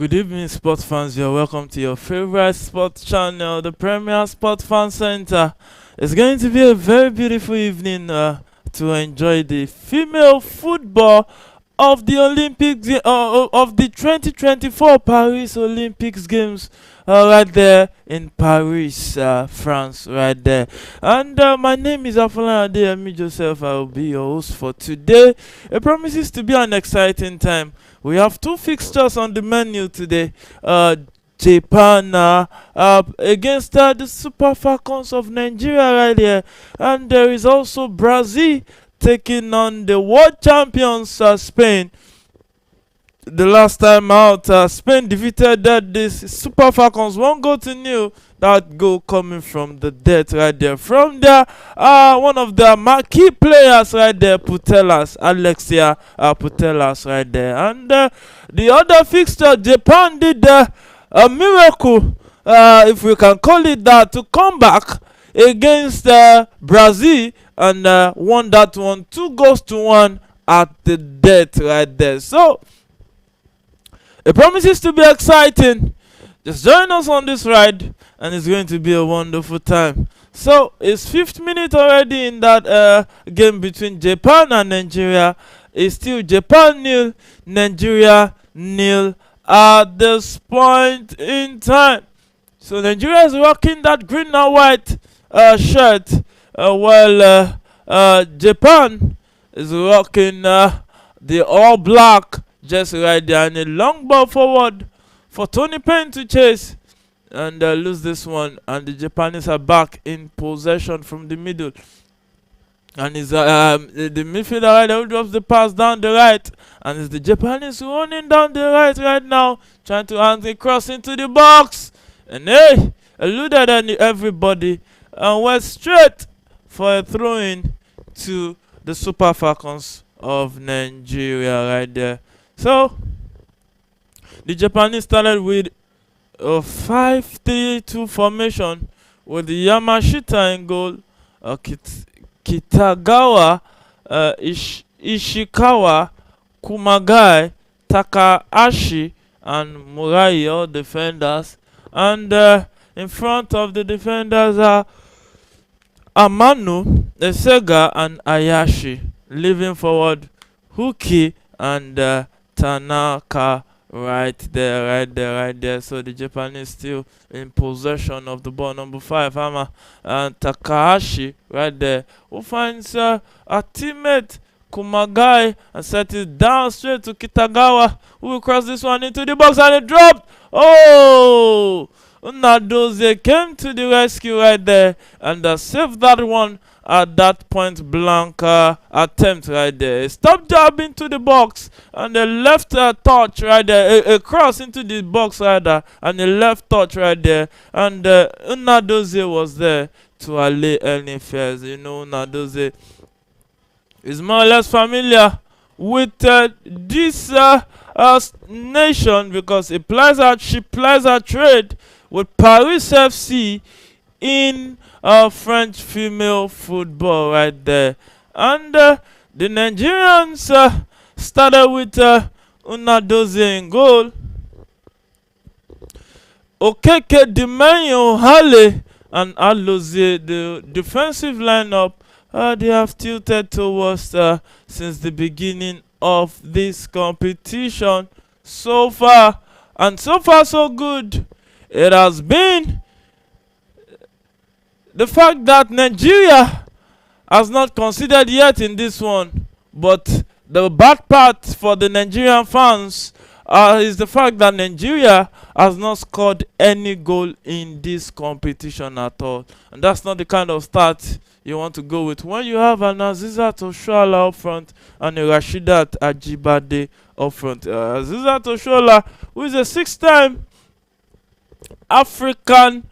Good evening, sports fans. You're welcome to your favorite sports channel, the Premier Sport Fan Center. It's going to be a very beautiful evening to enjoy the female football of the Olympics of the 2024 Paris Olympics Games right there in Paris, France, right there. And my name is Afolan Adeyemi Joseph. I will be your host for today. It promises to be an exciting time. We have two fixtures on the menu today. Japan against the Super Falcons of Nigeria right here. And there is also Brazil taking on the world champions Spain. The last time out, Spain defeated this Super Falcons 1-0. That goal coming from the death right there. From there, one of the marquee players right there, Alexia Putellas right there. And the other fixture, Japan did a miracle, if we can call it that, to come back against Brazil and won that one 2-1 at the death right there. So it promises to be exciting. Just join us on this ride and it's going to be a wonderful time. So it's 5th minute already in that game between Japan and Nigeria. It's still Japan 0, Nigeria 0 at this point in time. So Nigeria is rocking that green and white shirt, while Japan is rocking the all black just right there, and a long ball forward for Tony Payne to chase and lose this one, and the Japanese are back in possession from the middle, and it's the midfielder right there who drops the pass down the right, and it's the Japanese running down the right now, trying to hang the cross into the box, and hey, eluded everybody and went straight for a throw-in to the Super Falcons of Nigeria right there. So the Japanese started with a 5-3-2 formation with Yamashita in goal, Kitagawa, Ishikawa, Kumagai, Takahashi, and Murai, all defenders. And in front of the defenders are Amano, Esega, and Ayashi. Leaving forward Huki and Tanaka right there. So the Japanese still in possession of the ball. Number 5, Hama, and Takahashi right there, who finds a teammate, Kumagai, and set it down straight to Kitagawa, who will cross this one into the box, and it dropped. Oh, Unadozie came to the rescue right there and saved that one at that point blank attempt right there. Stop jabbing to the box and the left touch right there, a cross into the box right there, and a left touch right there, and Unadozie was there to allay any fears. You know, Unadozie is more or less familiar with this nation because she plies her trade with Paris FC in French female football right there. And the Nigerians started with Unadozie in goal, Okeke Dimenyo Hale and Alozie. The defensive lineup, they have tilted towards since the beginning of this competition so far, and so far so good. It has been the fact that Nigeria has not considered yet in this one, but the bad part for the Nigerian fans is the fact that Nigeria has not scored any goal in this competition at all, and that's not the kind of start you want to go with when you have an Azizat Oshoala up front and a Rashidat Ajibade up front. Azizat Oshoala, who is a 6-time African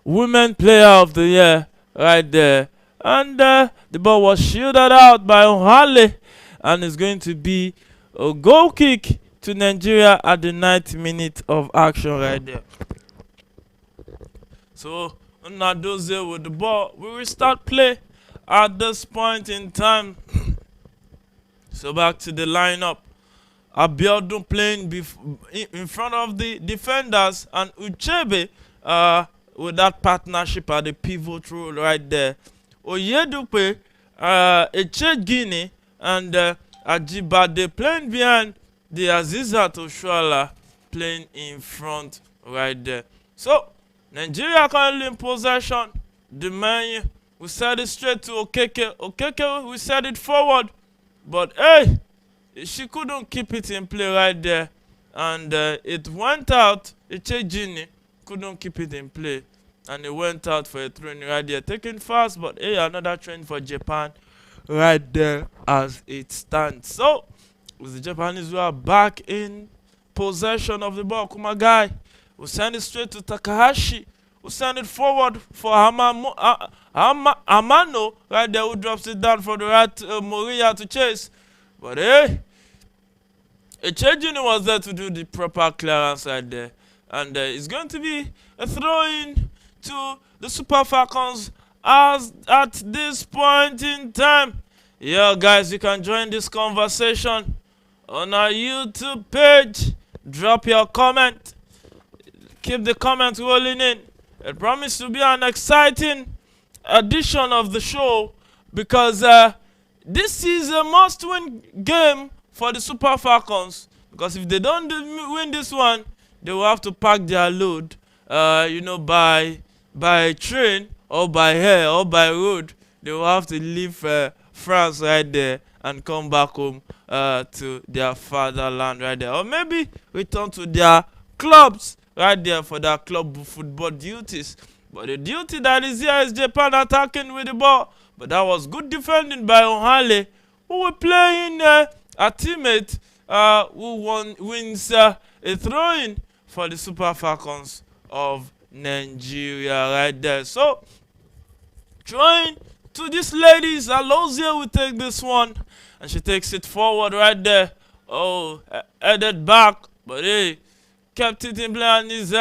Women Player of the Year right there, and the ball was shielded out by Ohale, and it's going to be a goal kick to Nigeria at the 9th minute of action right there. So Unadozie with the ball. We will start play at this point in time. So back to the lineup. Abiodun playing in front of the defenders, and Uchebe with that partnership at the pivot role right there. Oyedupe, Eche Guinea, and Ajibade playing behind the Azizat Oshuala playing in front right there. So Nigeria currently in possession. The man, we set it straight to Okeke. Okeke, we set it forward, but hey, she couldn't keep it in play right there, and it went out. Echejini couldn't keep it in play, and it went out for a throw-in right there, taken fast. But hey, another throw-in for Japan right there as it stands. So the Japanese were back in possession of the ball. Kumagai will send it straight to Takahashi, who send it forward for Amano right there, who drops it down for the right Moriya to chase. But hey, Echejini was there to do the proper clearance right there. And it's going to be a throw-in to the Super Falcons as at this point in time. Yeah, guys, you can join this conversation on our YouTube page. Drop your comment. Keep the comments rolling in. It promises to be an exciting edition of the show, because this is a must-win game for the Super Falcons. Because if they don't win this one, they will have to pack their load, by train or by air or by road. They will have to leave France right there and come back home to their fatherland right there, or maybe return to their clubs right there for their club football duties. But the duty that is here is Japan attacking with the ball. But that was good defending by Ohale, who were playing a teammate who wins a throw-in for the Super Falcons of Nigeria right there. So, trying to this ladies, Alozia will take this one, and she takes it forward right there. Oh, headed back, but hey, kept it in play, and is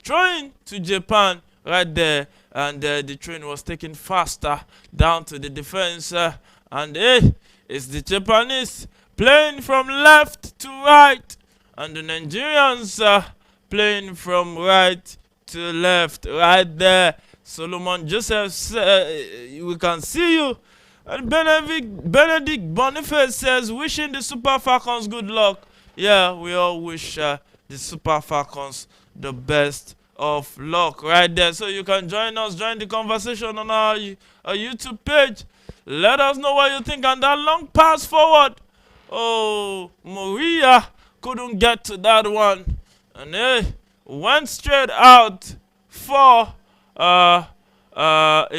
throwing to Japan right there, and the train was taken faster down to the defense, and hey, it's the Japanese playing from left to right, and the Nigerians playing from right to left right there. Solomon Joseph, we can see you. And Benedict Boniface says, wishing the Super Falcons good luck. Yeah, we all wish the Super Falcons the best of luck right there. So you can join us, join the conversation on our YouTube page. Let us know what you think. And that long pass forward, oh, Moriya couldn't get to that one, and hey, went straight out for a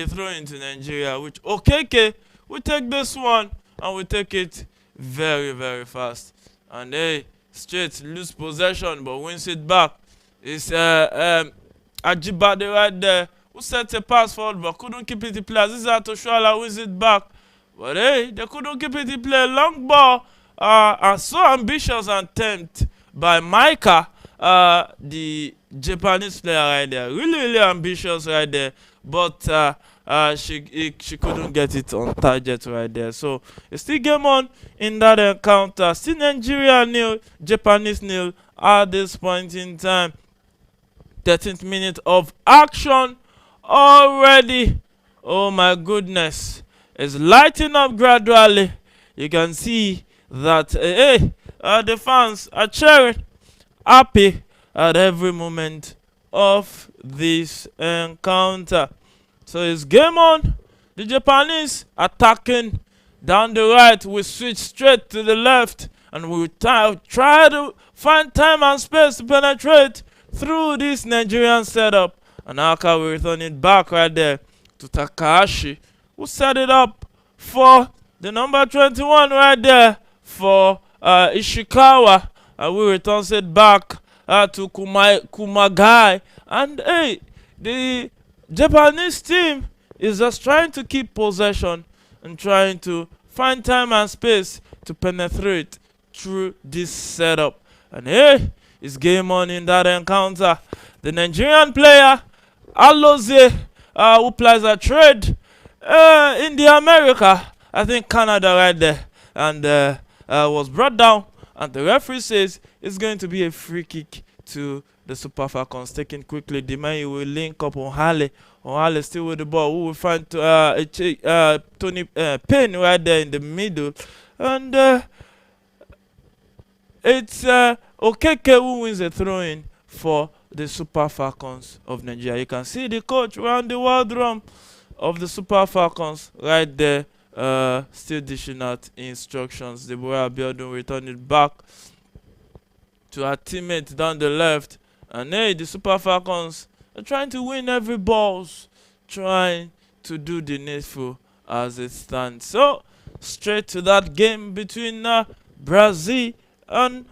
throw into Nigeria, which Okeke we take this one, and we take it very, very fast. And hey, straight lose possession but wins it back. It's Ajibade right there, who sets a pass forward but couldn't keep it in play. This is Atoshuala wins it back. But hey, they couldn't keep it in play. Long ball, and so ambitious attempt by Micah, the Japanese player right there. Really, really ambitious right there. But she couldn't get it on target right there. So it's still game on in that encounter. Still Nigeria nil, Japanese nil at this point in time. 13th minute of action already. Oh my goodness. It's lighting up gradually. You can see that the fans are cheering, happy at every moment of this encounter. So it's game on. The Japanese attacking down the right. We switch straight to the left, and we try to find time and space to penetrate through this Nigerian setup. And Aka will return it back right there to Takahashi, who set it up for the number 21 right there for Ishikawa. We returns it back to Kumagai. And hey, the Japanese team is just trying to keep possession and trying to find time and space to penetrate through this setup. And hey, it's game on in that encounter. The Nigerian player, Alozie, who plays a trade in the America, I think Canada right there, and was brought down and the referee says it's going to be a free kick to the Super Falcons. Taken quickly, the man will link up on Hale. On Hale still with the ball. Who will find Tony Payne right there in the middle, and it's Okeke who wins the throw-in for the Super Falcons of Nigeria. You can see the coach around the world drum of the Super Falcons right there, still dishing out instructions. The boy Abiodun return it back to our teammate down the left. And hey, the Super Falcons are trying to win every balls, trying to do the needful as it stands. So, straight to that game between Brazil and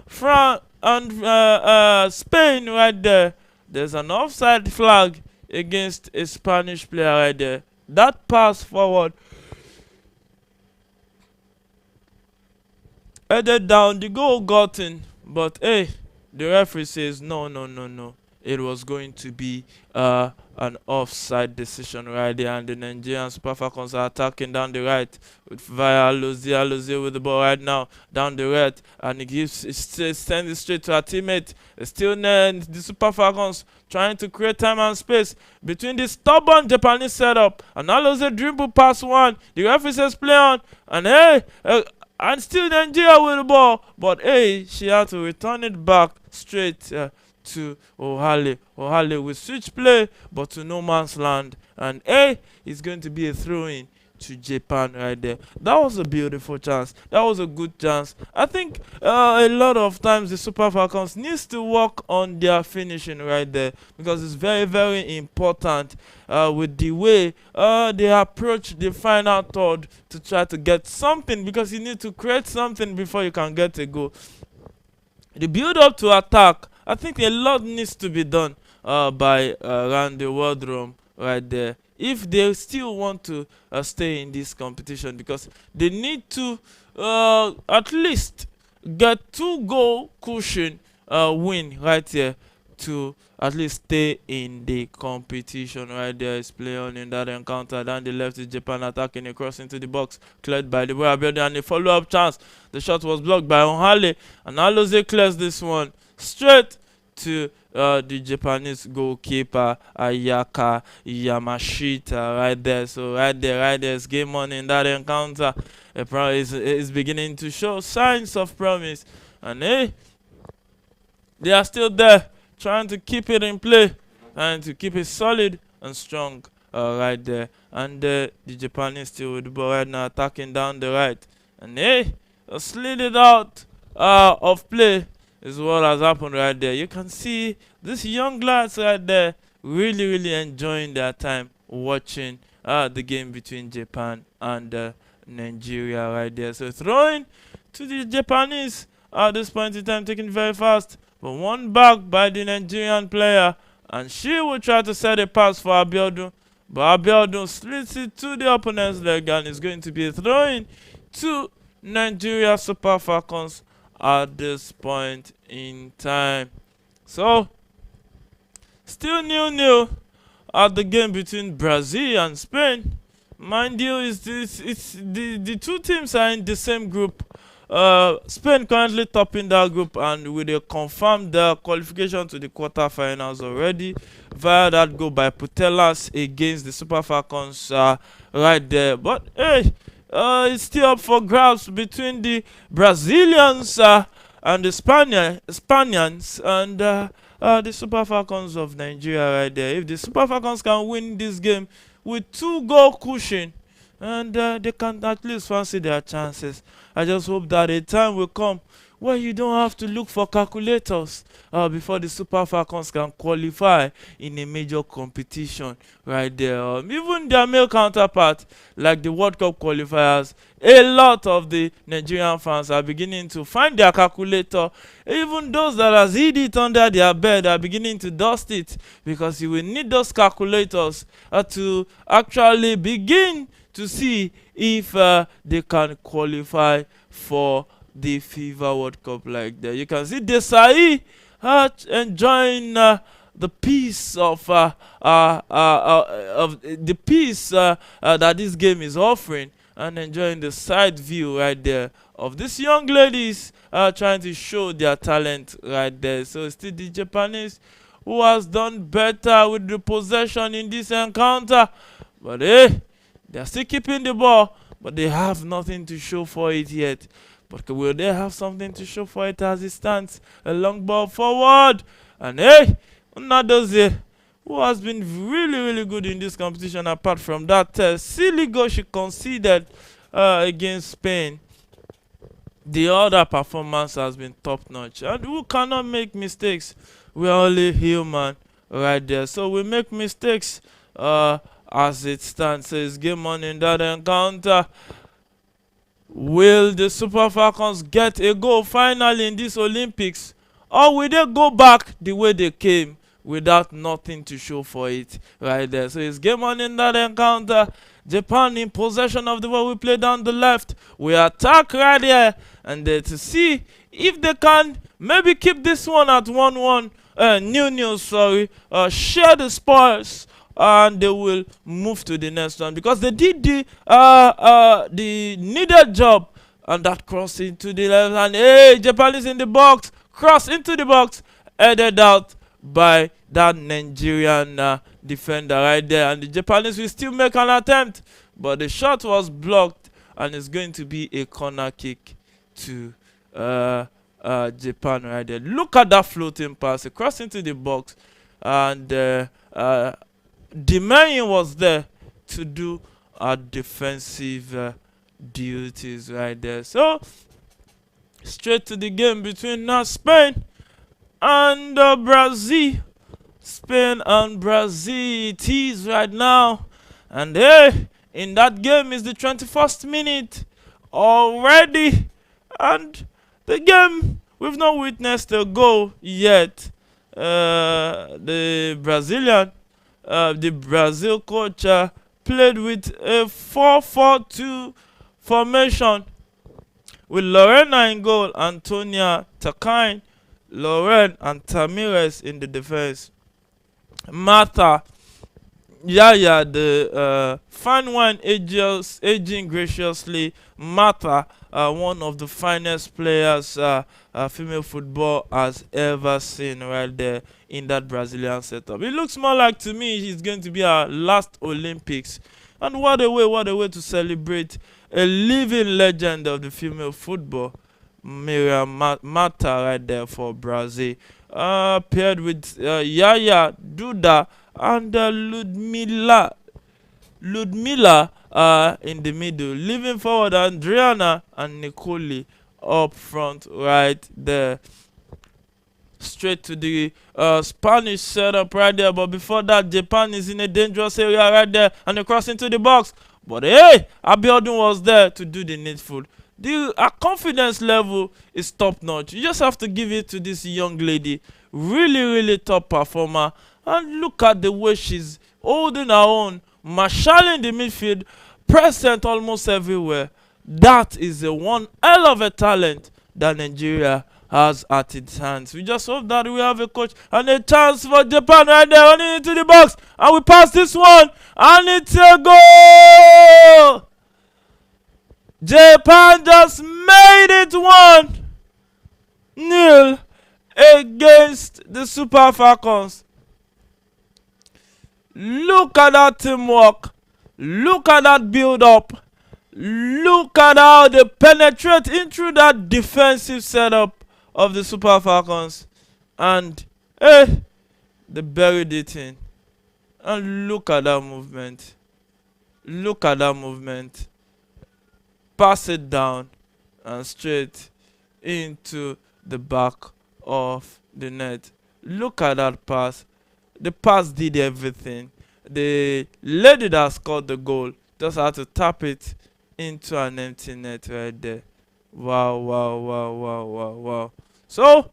Spain right there. There's an offside flag against a Spanish player right there. That pass forward headed down, the goal gotten, but hey, the referee says no. It was going to be an offside decision right there, and the Nigerian Super Falcons are attacking down the right with via Alozie with the ball right now down the right, and he sends it straight to our teammate. Still the Super Falcons trying to create time and space between the stubborn Japanese setup, and Alozie dribble past one. The referee says play on, and hey, and still Nigeria with the ball, but hey, she had to return it back straight to Ohale. Ohale will switch play, but to no man's land, and hey, it's going to be a throw-in to Japan right there. That was a beautiful chance. That was a good chance. I think a lot of times the Super Falcons needs to work on their finishing right there, because it's very, very important with the way they approach the final third to try to get something, because you need to create something before you can get a goal. The build-up to attack, I think a lot needs to be done by Randy Wardrum right there, if they still want to stay in this competition, because they need to at least get 2-goal cushion win right here to at least stay in the competition right there. Is play on in that encounter. Down the left is Japan attacking across into the box, cleared by the boy Abiodun, and a follow-up chance. The shot was blocked by Onhale, and Alozie clears this one straight to the Japanese goalkeeper Ayaka Yamashita right there. So right there is game on in that encounter. Is beginning to show signs of promise, and hey, they are still there trying to keep it in play and to keep it solid and strong right there. And the Japanese still with the ball right now, attacking down the right, and hey, slid it out of play is what has happened right there. You can see these young lads right there really enjoying their time watching the game between Japan and Nigeria right there. So throwing to the Japanese at this point in time, taking very fast, but one back by the Nigerian player, and she will try to set a pass for Abiodun, but Abiodun slits it to the opponent's leg, and it's going to be a throw-in to Nigeria Super Falcons at this point in time. So still 0-0 at the game between Brazil and Spain. Mind you, it's the two teams are in the same group. Spain currently topping that group, and with a confirmed qualification to the quarterfinals already via that goal by Putellas against the Super Falcons right there. But hey, it's still up for grabs between the Brazilians and the Spaniards and the Super Falcons of Nigeria right there. If the Super Falcons can win this game with 2-goal cushion, and they can at least fancy their chances. I just hope that a time will come where you don't have to look for calculators before the Super Falcons can qualify in a major competition right there. Even their male counterpart, like the World Cup qualifiers, a lot of the Nigerian fans are beginning to find their calculator. Even those that has hid it under their bed are beginning to dust it, because you will need those calculators to actually begin to see if they can qualify for the FIFA World Cup like that. You can see Desai enjoying the piece of the piece that this game is offering, and enjoying the side view right there of these young ladies trying to show their talent right there. So it's still the Japanese who has done better with the possession in this encounter. But hey, they're still keeping the ball, but they have nothing to show for it yet. But will they have something to show for it as it stands? A long ball forward. And hey, Unadozie, who has been really, really good in this competition apart from that silly goal she conceded against Spain. The other performance has been top notch. And who cannot make mistakes? We're only human right there. So we make mistakes as it stands. So it's game on in that encounter. Will the Super Falcons get a goal finally in this Olympics? Or will they go back the way they came without nothing to show for it right there? So it's game on in that encounter. Japan in possession of the ball. We play down the left. We attack right here. And to see if they can maybe keep this one at 1-1. Nil-nil, sorry. Share the spoils. And they will move to the next one because they did the needed job, and that cross into the left hand. Hey, Japan is in the box, cross into the box, headed out by that Nigerian defender right there, and the Japanese will still make an attempt, but the shot was blocked, and it's going to be a corner kick to Japan right there. Look at that floating pass, a cross into the box, and the man was there to do our defensive duties right there. So, straight to the game between Spain and Brazil. Spain and Brazil it is right now. And hey, in that game is the 21st minute already. And the game, we've not witnessed a goal yet. The Brazil coach played with a 4-4-2 formation with Lorena in goal, Antonia Takine, Lauren and Tamirez in the defense. Martha, Yaya, the fine wine aging graciously. Martha, one of the finest players female football has ever seen right there in that Brazilian setup. It looks more like to me he's going to be our last Olympics. And what a way to celebrate a living legend of the female football, Miriam Marta right there for Brazil. Paired with Yaya, Duda, and Ludmila in the middle. Leaving forward, Adriana and Nicole up front right there. Straight to the Spanish setup right there. But before that, Japan is in a dangerous area right there. And they cross into the box. But hey, Abiodun was there to do the needful. Our confidence level is top notch. You just have to give it to this young lady. Really, really top performer. And look at the way she's holding her own. Marshalling the midfield. Present almost everywhere. That is a one hell of a talent that Nigeria has at its hands. We just hope that we have a coach and a chance for Japan right there, running into the box, and we pass this one, and it's a goal. Japan just made it 1-0 against the Super Falcons. Look at that teamwork. Look at that build-up. Look at how they penetrate into that defensive setup of the Super Falcons. And hey, they buried it in. And look at that movement. Look at that movement. Pass it down and straight into the back of the net. Look at that pass. The pass did everything. The lady that scored the goal just had to tap it into an empty net right there. Wow. So,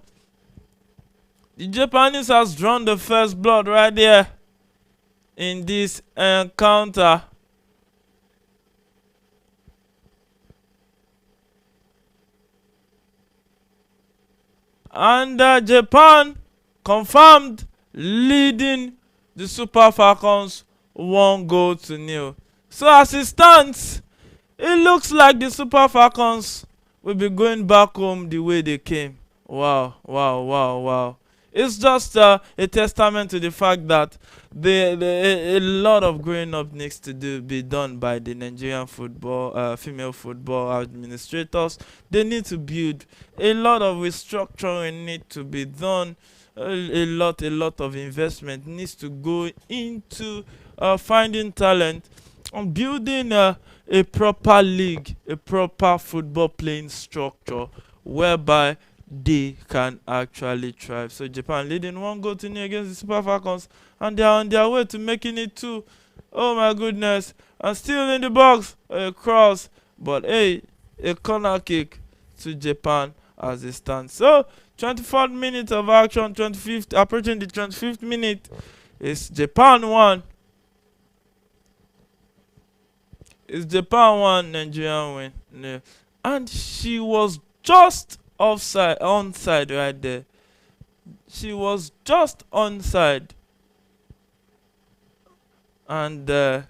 the Japanese has drawn the first blood right there in this encounter. And Japan confirmed leading the Super Falcons 1-0. So as it stands, It looks like the Super Falcons will be going back home the way they came. Wow, wow, wow, wow. It's just a testament to the fact that a lot of growing up needs to be done by the Nigerian football, female football administrators. They need to build a lot of restructuring need to be done. A lot of investment needs to go into finding talent and building a proper league, a proper football playing structure whereby they can actually thrive. So Japan leading 1-0 against the Super Falcons, and they are on their way to making it 2. Oh my goodness. And still in the box, a cross, but hey, a corner kick to Japan as it stands. So 24th minute of action, 25th, approaching the 25th minute, is Japan 1. It's Japan 1, Nigerian win. No. And she was just onside right there. She was just onside. And the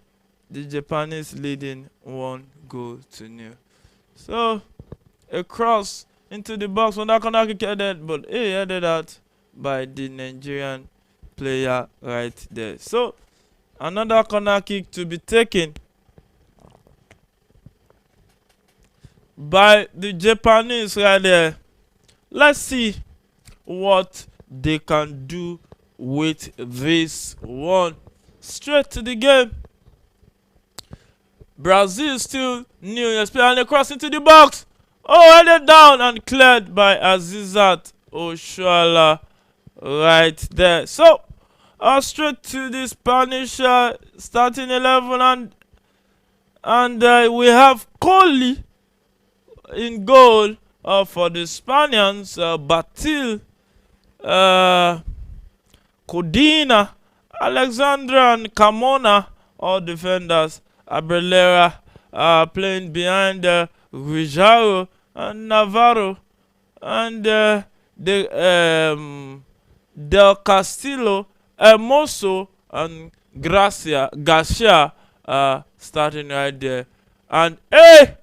Japanese leading 1-0. So, a cross into the box. When that corner kick headed, but headed out by the Nigerian player right there. So, another corner kick to be taken by the Japanese right there. Let's see what they can do with this one. Straight to the game. Brazil still new, and they cross into the box. Oh, headed down and cleared by Azizat Oshoala right there. So, straight to the Spanish starting 11, and we have Kohli in goal for the Spaniards, Batil, Codina, Alexandra, and Carmona, all defenders. Abrelera playing behind Rijaro and Navarro, and Del Castillo, Hermoso, and Garcia starting right there. And hey,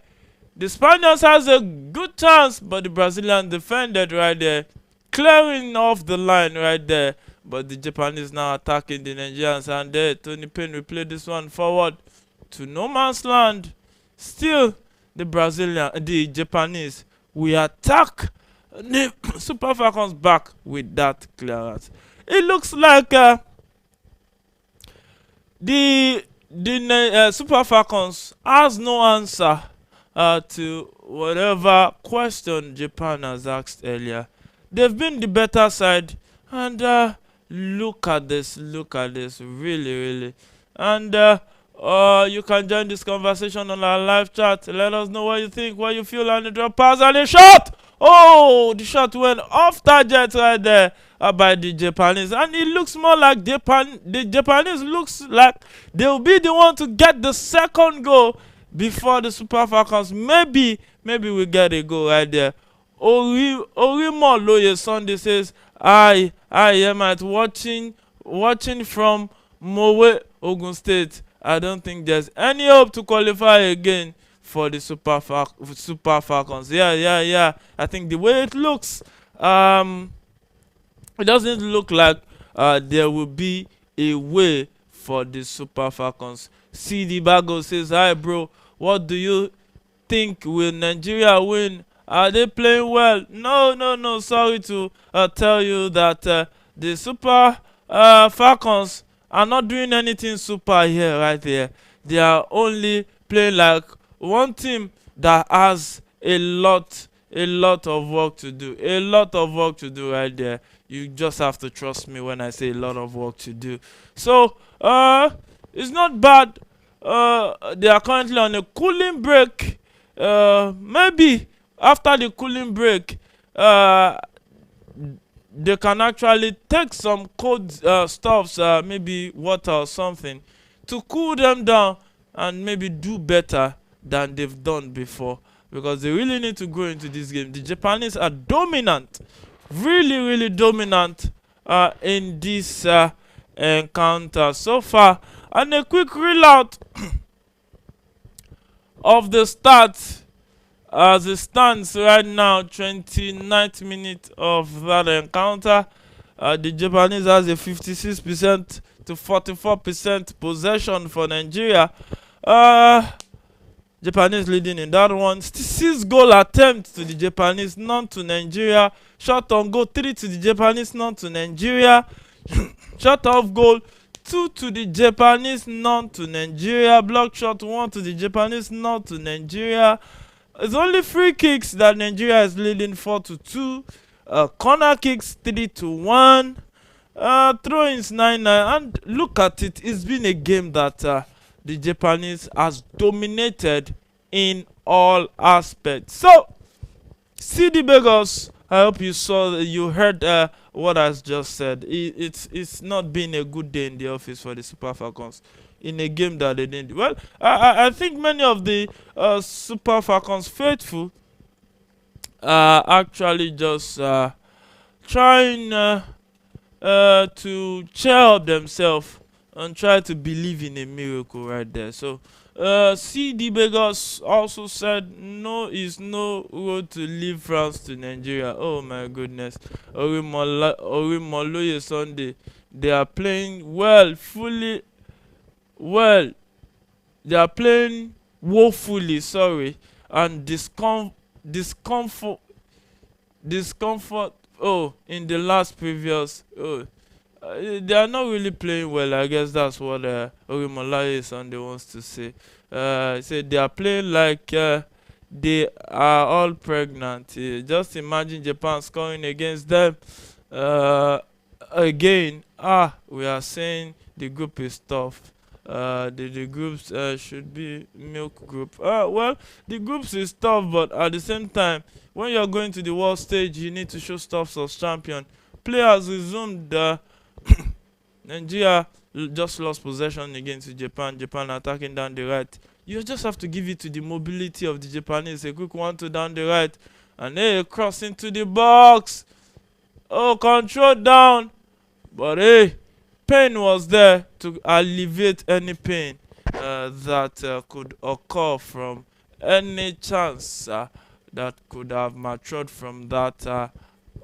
the Spaniards has a good chance, but the Brazilian defended right there, clearing off the line right there. But the Japanese now attacking the Nigerians, and there Tony Payne will play this one forward to no man's land. Still, the Japanese, we attack the Super Falcons back with that clearance. It looks like the Super Falcons has no answer to whatever question Japan has asked earlier. They've been the better side, and look at this, really. And you can join this conversation on our live chat. Let us know what you think, what you feel, and the drop pass and the shot. Oh, the shot went off target right there by the Japanese, and it looks more like the Japanese looks like they'll be the one to get the second goal before the Super Falcons. Maybe we get a goal right there. Orimo Loye Sunday says, I am at watching from Mowe, Ogun State. I don't think there's any hope to qualify again for the Super Falcons. Yeah. I think the way it looks, it doesn't look like there will be a way for the Super Falcons. CD Bago says, hi bro, what do you think? Will Nigeria win? Are they playing well? No. Sorry to tell you that the Super Falcons are not doing anything super here, right here. They are only playing like one team that has a lot of work to do. A lot of work to do right there. You just have to trust me when I say a lot of work to do. So, it's not bad. They are currently on a cooling break. Maybe after the cooling break, they can actually take some cold stuffs, maybe water or something, to cool them down and maybe do better than they've done before, because they really need to go into this game. The Japanese are dominant, really dominant in this encounter so far. And a quick reel out of the start. As it stands right now, 29th minute of that encounter, the Japanese has a 56% to 44% possession for Nigeria. Japanese leading in that one. 6 goal attempts to the Japanese, none to Nigeria. Shot on goal, 3 to the Japanese, none to Nigeria. Shot off goal, 2 to the Japanese, none to Nigeria. Block shot, 1 to the Japanese, none to Nigeria. It's only free kicks that Nigeria is leading 4-2. Corner kicks 3-1. Throw-ins 9-9. And look at it. It's been a game that the Japanese has dominated in all aspects. So, CD Bagels, I hope you heard what I just said. It's not been a good day in the office for the Super Falcons in a game that they didn't. Well, I think many of the Super Falcons faithful actually just trying to cheer up themselves and try to believe in a miracle right there. So CD Bagos also said no is no road to leave France to Nigeria. Oh my goodness. Orimoloye Sunday. They are playing well, they are playing woefully, sorry, and discomfort in the last previous they are not really playing well. I guess that's what Orimolaye Sunday wants to say. Say they are playing like they are all pregnant. Just imagine Japan scoring against them again. We are saying the group is tough. The groups should be milk group. Well, the groups is tough, but at the same time, when you're going to the world stage, you need to show stuff as champion. Players resumed. Nigeria just lost possession against Japan. Japan attacking down the right. You just have to give it to the mobility of the Japanese. A quick 1-2 down the right, and hey, cross into the box. Oh, control down, but hey, pain was there to alleviate any pain that could occur from any chance that could have matured from that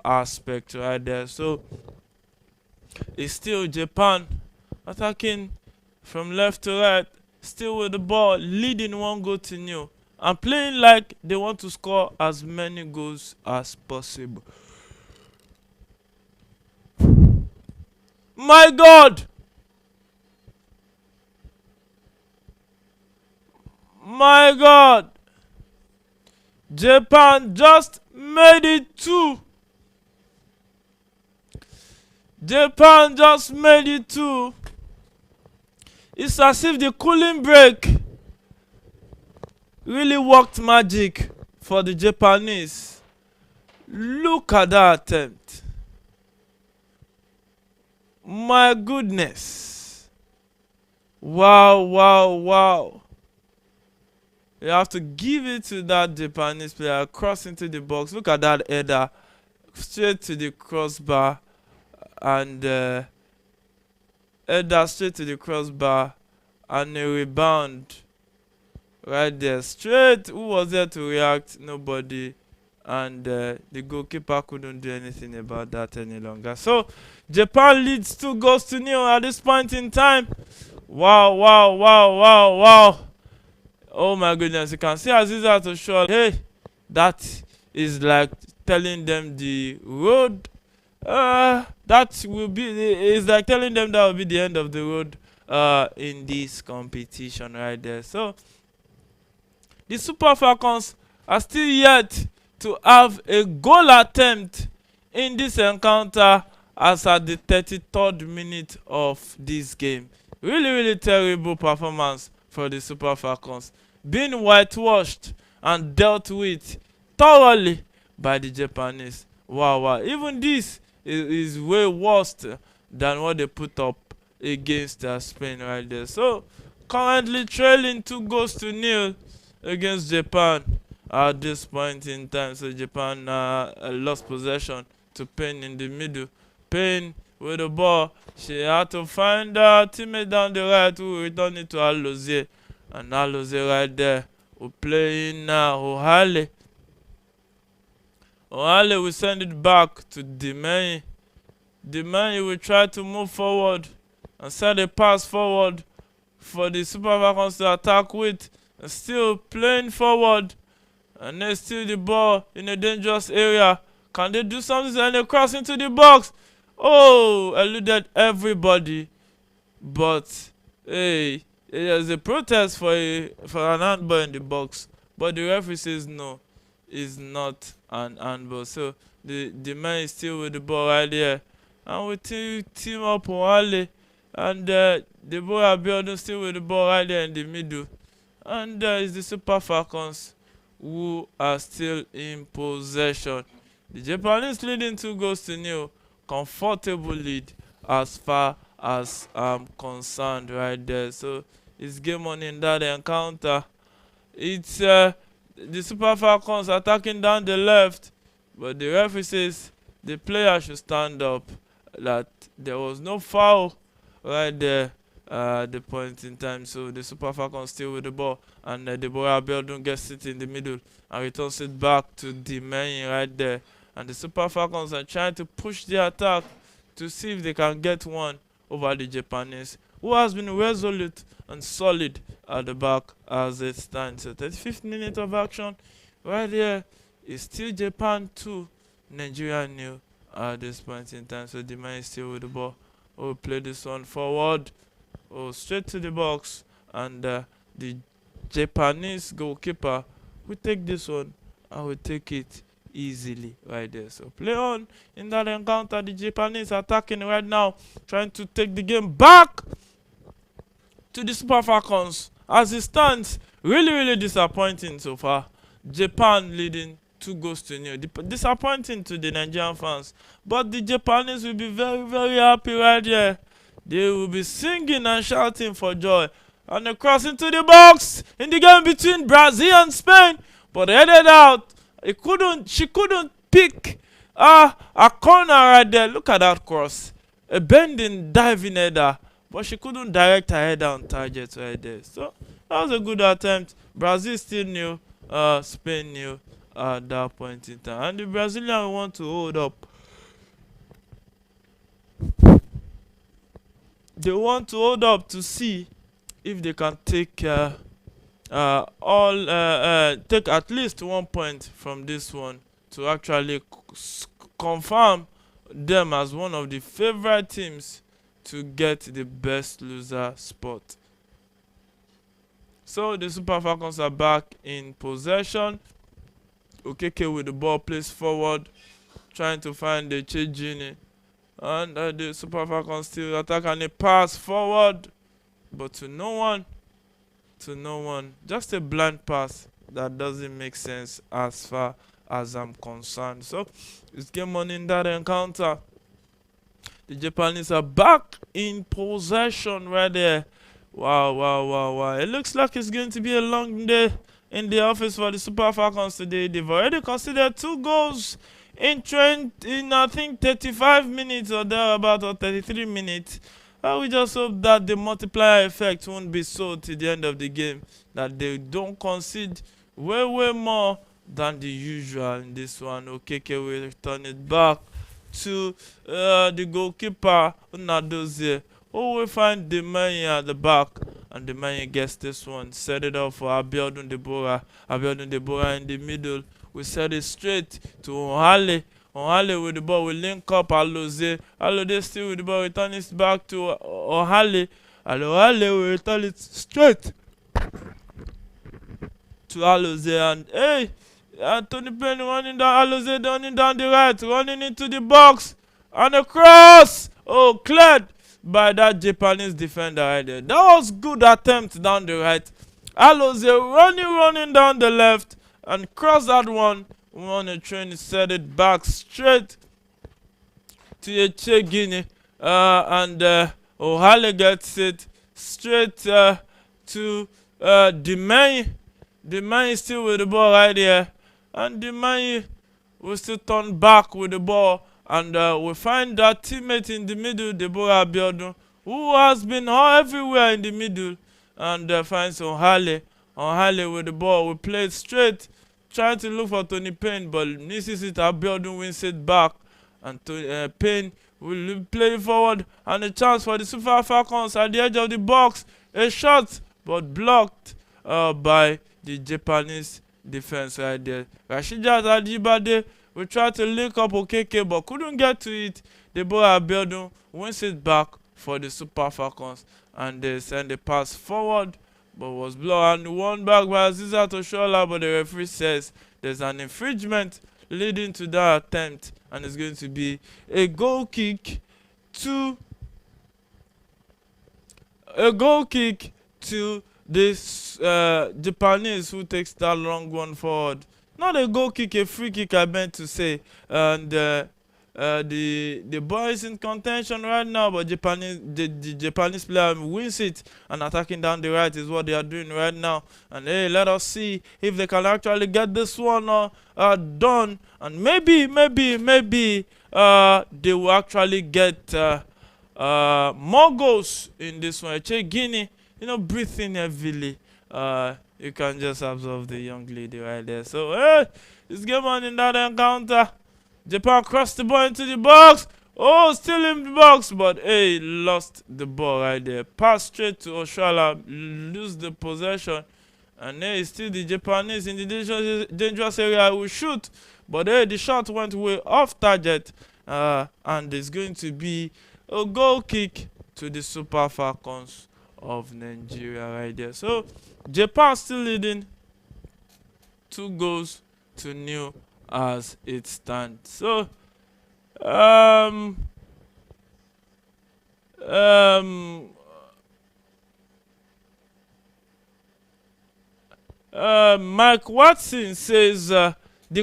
aspect right there. So it's still Japan attacking from left to right, still with the ball, leading 1-0, and playing like they want to score as many goals as possible. My God! My God! Japan just made it 2. Japan just made it 2. It's as if the cooling break really worked magic for the Japanese. Look at that attempt. My goodness. Wow. You have to give it to that Japanese player. Cross into the box. Look at that header. Straight to the crossbar. And header straight to the crossbar. And a rebound. Right there. Straight. Who was there to react? Nobody. And the goalkeeper couldn't do anything about that any longer. So Japan leads 2-0 at this point in time. Wow. Oh my goodness. You can see Aziza to show. Hey, that is like telling them the road. That will be. It's like telling them that will be the end of the road in this competition right there. So the Super Falcons are still yet to have a goal attempt in this encounter as at the 33rd minute of this game. Really terrible performance for the Super Falcons, being whitewashed and dealt with thoroughly by the Japanese. Wow. Even this is way worse than what they put up against Spain right there. So currently trailing 2-0 against Japan at this point in time. So Japan lost possession to Payne in the middle. Payne with the ball. She had to find her teammate down the right who returned it to Alozie. And Alozie right there will play in Ohale. Ohale will send it back to Demey. Demey will try to move forward and send a pass forward for the Super Falcons to attack with. And still playing forward. And they steal the ball in a dangerous area. Can they do something? And they cross into the box. Oh, eluded everybody. But hey, there's a protest for an handball in the box. But the referee says no, it's not an handball. So the man is still with the ball right there. And we team up Ohale. And the boy Abiodun still with the ball right there in the middle. And it's the Super Falcons who are still in possession. The Japanese leading 2-0. Comfortable lead as far as I'm concerned right there. So it's game on in that encounter. It's the Super Falcons attacking down the left, but the referee says the player should stand up, that there was no foul right there at the point in time. So the Super Falcons still with the ball, and the boy Abiodun gets it in the middle and returns it back to the man right there. And the Super Falcons are trying to push the attack to see if they can get one over the Japanese, who has been resolute and solid at the back as it stands. So 35th minute of action right here is still Japan 2, Nigeria 0 at this point in time. So the man is still with the ball. We'll play this one forward, straight to the box, and the Japanese goalkeeper will take this one and will take it easily right there. So play on in that encounter. The Japanese attacking right now, trying to take the game back to the Super Falcons. As it stands, really disappointing so far. Japan leading 2-0. Disappointing to the Nigerian fans, but the Japanese will be very happy right here. They will be singing and shouting for joy. And they cross into the box in the game between Brazil and Spain, but headed out. She couldn't pick a corner right there. Look at that cross. A bending, diving header. But she couldn't direct her header on target right there. So that was a good attempt. Brazil still new, Spain new at that point in time. And the Brazilians want to hold up. They want to hold up to see if they can take take at least 1 point from this one to actually confirm them as one of the favorite teams to get the best loser spot. So the Super Falcons are back in possession. Okeke with the ball plays forward, trying to find the Chejini. And the Super Falcons still attack and a pass forward, but to no one. Just a blind pass that doesn't make sense as far as I'm concerned. So it's game on in that encounter. The Japanese are back in possession right there. Wow. It looks like it's going to be a long day in the office for the Super Falcons today. They've already considered 2 goals in I think 35 minutes or thereabout, or 33 minutes. We just hope that the multiplier effect won't be so to the end of the game, that they don't concede way more than the usual in this one. Okeke will return it back to the goalkeeper Unadozie, who will find the man at the back, and the man gets this one. Set it up for Abiodun Deborah. Abiodun Deborah in the middle. We set it straight to Ohale. Ohale with the ball will link up Alozie. Alozie still with the ball, return it back to Ohale. And Ohale will return it straight to Alozie. And hey, Anthony Penny running down, Alozie running down the right, running into the box. And a cross! Oh, cleared by that Japanese defender right there. That was good attempt down the right. Alozie running down the left and cross that one. On a train, set it back straight to Echegini, and Ohale gets it straight to Demey. Demey is still with the ball right here, and Demey will still turn back with the ball, and we find that teammate in the middle, Deborah Abiodun, who has been everywhere in the middle, and finds Ohale. on Haile with the ball. We played straight, trying to look for Tony Payne, but misses it. Abiodun wins it back, and Payne will play it forward, and a chance for the Super Falcons at the edge of the box. A shot, but blocked by the Japanese defense right there. Rashidat Ajibade will try to link up Okeke, but couldn't get to it. The ball Abiodun wins it back for the Super Falcons, and they send a pass forward, but was blocked and won back by Aziza Toshola, but the referee says there's an infringement leading to that attempt, and it's going to be a goal kick to this Japanese, who takes that long one forward. Not a goal kick, a free kick, I meant to say. And the ball is in contention right now, but the Japanese player wins it, and attacking down the right is what they are doing right now. And hey, let us see if they can actually get this one done, and maybe they will actually get more goals in this one. Che Guinea, breathing heavily. You can just observe the young lady right there. So, hey, it's game on in that encounter. Japan crossed the ball into the box. Oh, still in the box, but hey, lost the ball right there. Pass straight to Oshala, lose the possession. And hey, still the Japanese in the dangerous area will shoot. But hey, the shot went way off target. And it's going to be a goal kick to the Super Falcons of Nigeria right there. So Japan still leading 2-0 as it stands. So Mike Watson says the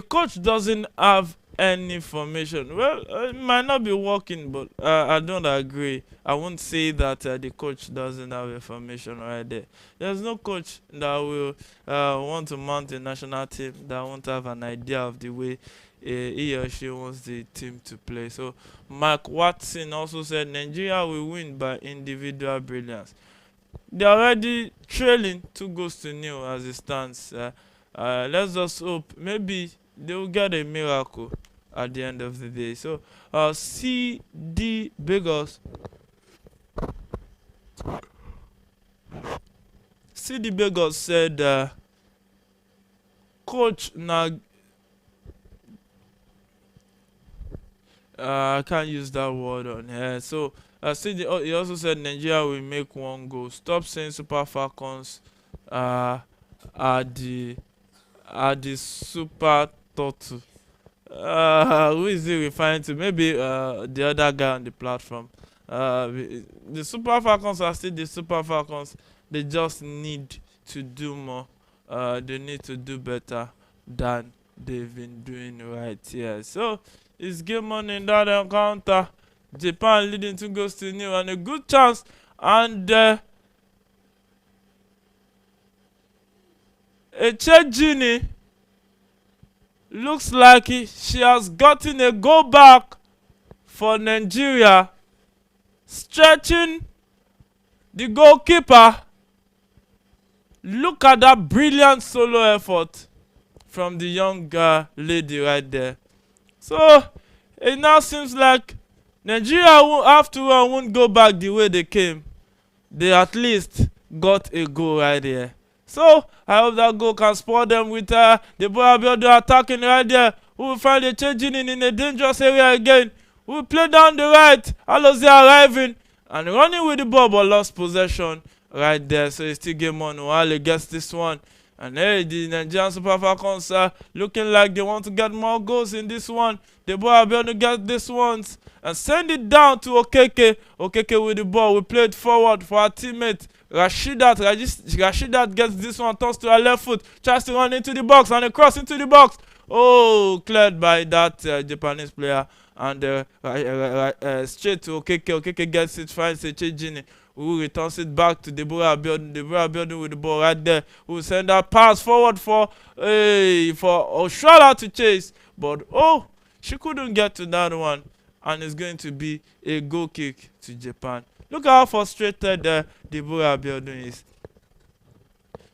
coach doesn't have any information. Well, it might not be working, but I don't agree. I won't say that the coach doesn't have information right there. There's no coach that will want to mount a national team that won't have an idea of the way he or she wants the team to play. So Mike Watson also said Nigeria will win by individual brilliance. They're already trailing 2-0 as it stands. Let's just hope maybe they will get a miracle at the end of the day. So CD Bagels said coach I can't use that word on here. So he also said Nigeria will make 1 goal. Stop saying Super Falcons are the Super Turtle. Who is he referring to? Maybe the other guy on the platform. The Super Falcons are still the Super Falcons. They just need to do more. They need to do better than they've been doing right here. So it's game on in that encounter. Japan leading 2-0 and a good chance. And Echejini looks like she has gotten a go back for Nigeria, stretching the goalkeeper. Look at that brilliant solo effort from the young lady right there. So it now seems like Nigeria after all won't go back the way they came. They at least got a goal right there. So I hope that goal can spoil them with the boy Abiodun attacking right there. We will find a changing in a dangerous area again. We will play down the right. Alozie arriving and running with the ball, but lost possession right there. So it's still game on. Wale gets this one. And hey, the Nigerian Super Falcons are looking like they want to get more goals in this one. The boy Abiodun get this one and send it down to Okeke. Okeke with the ball. We played forward for our teammate Rashidat gets this one, turns to her left foot, tries to run into the box and a cross into the box. Oh, cleared by that Japanese player. And straight to Okeke. Okeke gets it, finds Echejini, who returns it back to Deborah Abiodun. Deborah Abiodun with the ball right there. Who will send that pass forward for Oshala to chase. But oh, she couldn't get to that one. And it's going to be a goal kick to Japan. Look how frustrated Deborah Abiodun is.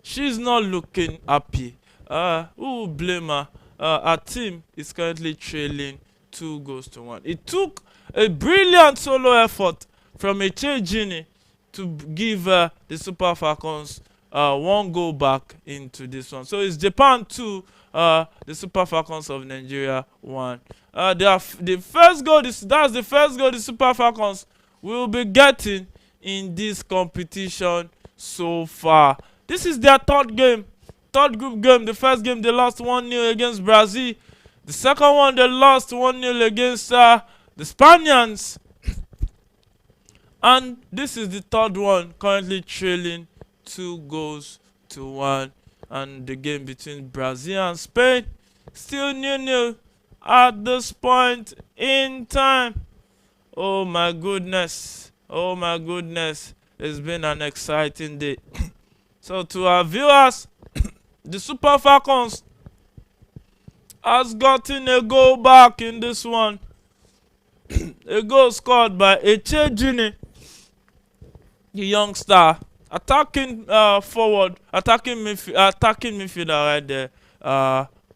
she's not looking happy. Who will blame her? Our team is currently trailing 2 goals to 1. It took a brilliant solo effort from Echejini to give the Super Falcons 1 goal back into this one. So it's Japan 2, the Super Falcons of Nigeria 1. The first goal, that's the first goal the Super Falcons will be getting in this competition so far. This is their third group game. The first game they lost 1-0 against Brazil. The second one they lost 1-0 against the Spaniards. And this is the third one, currently trailing 2 goals to 1. And the game between Brazil and Spain still 0-0 at this point in time. Oh my goodness. Oh my goodness. It's been an exciting day. So to our viewers, the Super Falcons has gotten a goal back in this one. A goal scored by Echejini, the youngster, attacking forward, attacking midfielder right there,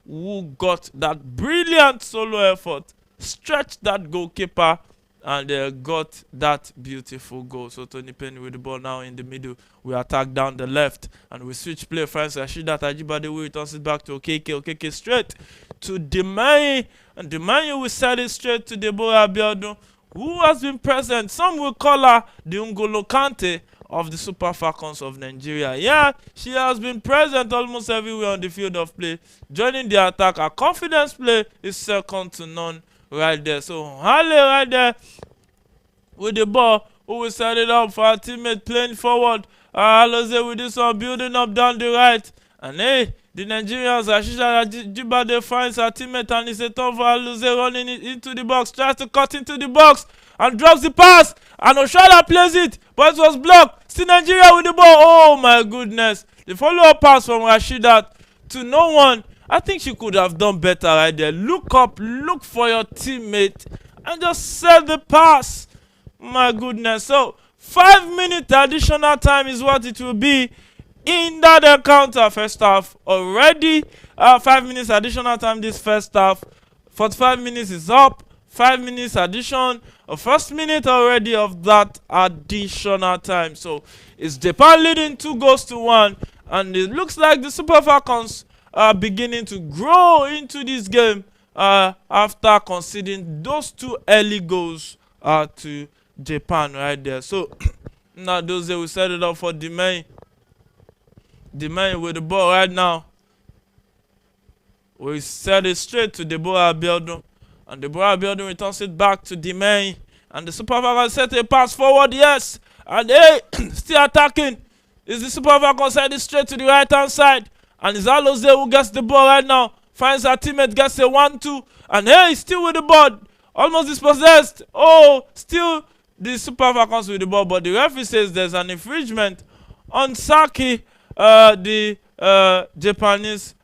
who got that brilliant solo effort, stretched that goalkeeper, and got that beautiful goal. So Tony Penny with the ball now in the middle. We attack down the left and we switch play. Francis Rashida Tajibade will returns it back to Okeke straight to Demai, and Demai will send it straight to Deborah Abiodun, who has been present. Some will call her the N'Golo Kante of the Super Falcons of Nigeria. Yeah, she has been present almost everywhere on the field of play, joining the attack. Her confidence play is second to none right there. So Hale right there with the ball, who will set it up for our teammate playing forward. Aloze with this one, building up down the right. And hey, the Nigerians, Ashisha Jibade finds her teammate, and it's a turn for Aloze running into the box, tries to cut into the box and drops the pass. And Oshala plays it, but it was blocked. Still Nigeria with the ball. Oh my goodness. The follow-up pass from Rashidat to no one. I think she could have done better right there. Look up, look for your teammate, and just set the pass. My goodness. So 5-minute additional time is what it will be in that encounter. First half already. 5 minutes additional time this first half. 45 minutes is up. 5 minutes addition. First minute already of that additional time. So it's Japan leading 2 goals to 1. And it looks like the Super Falcons are beginning to grow into this game after conceding those 2 early goals to Japan right there. So now those will set it up for Demay. Demay with the ball right now. We set it straight to Deborah Abiodun. And Deborah Abiodun returns it back to Demay. And the Super Falcons set a pass forward, yes. And hey, still attacking. Is the Super Falcons set it straight to the right hand side. And it's Aloze who gets the ball right now. Finds her teammate, gets a 1-2. And hey, still with the ball. Almost dispossessed. Oh, still the Super Falcons with the ball. But the referee says there's an infringement on Saki, the Japanese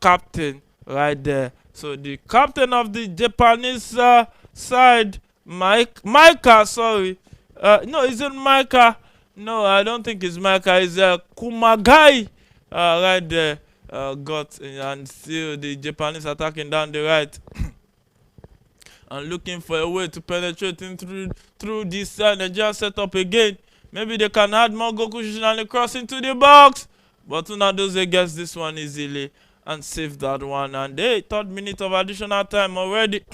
captain right there. So the captain of the Japanese side, Micah, sorry. No, isn't Micah. No, I don't think it's Micah. It's Kumagai right there. Got and still the Japanese attacking down the right and looking for a way to penetrate in through this side. They just set up again. Maybe they can add more Goku and cross into the box. But Unadoze gets this one easily and save that one. And hey, 3rd minute of additional time already.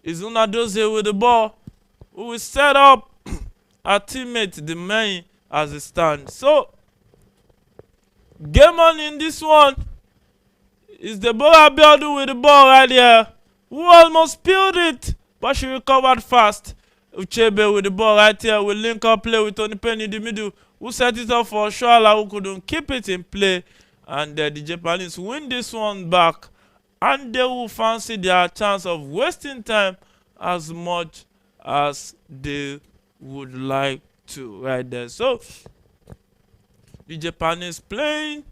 Is Unadoze with the ball, who will set up our teammate, the main, as it stands. So, game on in this one is Deborah Abiodun with the ball right here, who almost spilled it, but she recovered fast. Uchebe with the ball right here. We link up play with Tony Penny in the middle, who set it up for Oshala, who couldn't keep it in play. And the Japanese win this one back, and they will fancy their chance of wasting time as much as they would like to right there. So the Japanese playing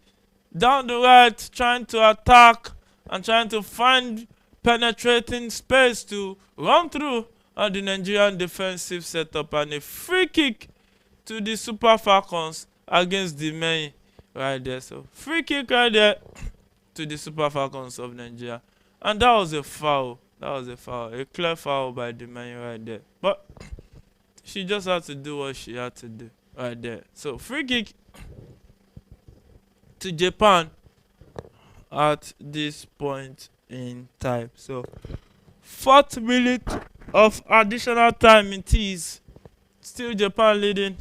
down the right, trying to attack and trying to find penetrating space to run through the Nigerian defensive setup, and a free kick to the Super Falcons against the main right there. So free kick right there to the Super Falcons of Nigeria. And that was a foul. That was a foul. A clear foul by the man right there. But she just had to do what she had to do right there. So free kick to Japan at this point in time. So 4th minute of additional time it is. Still Japan leading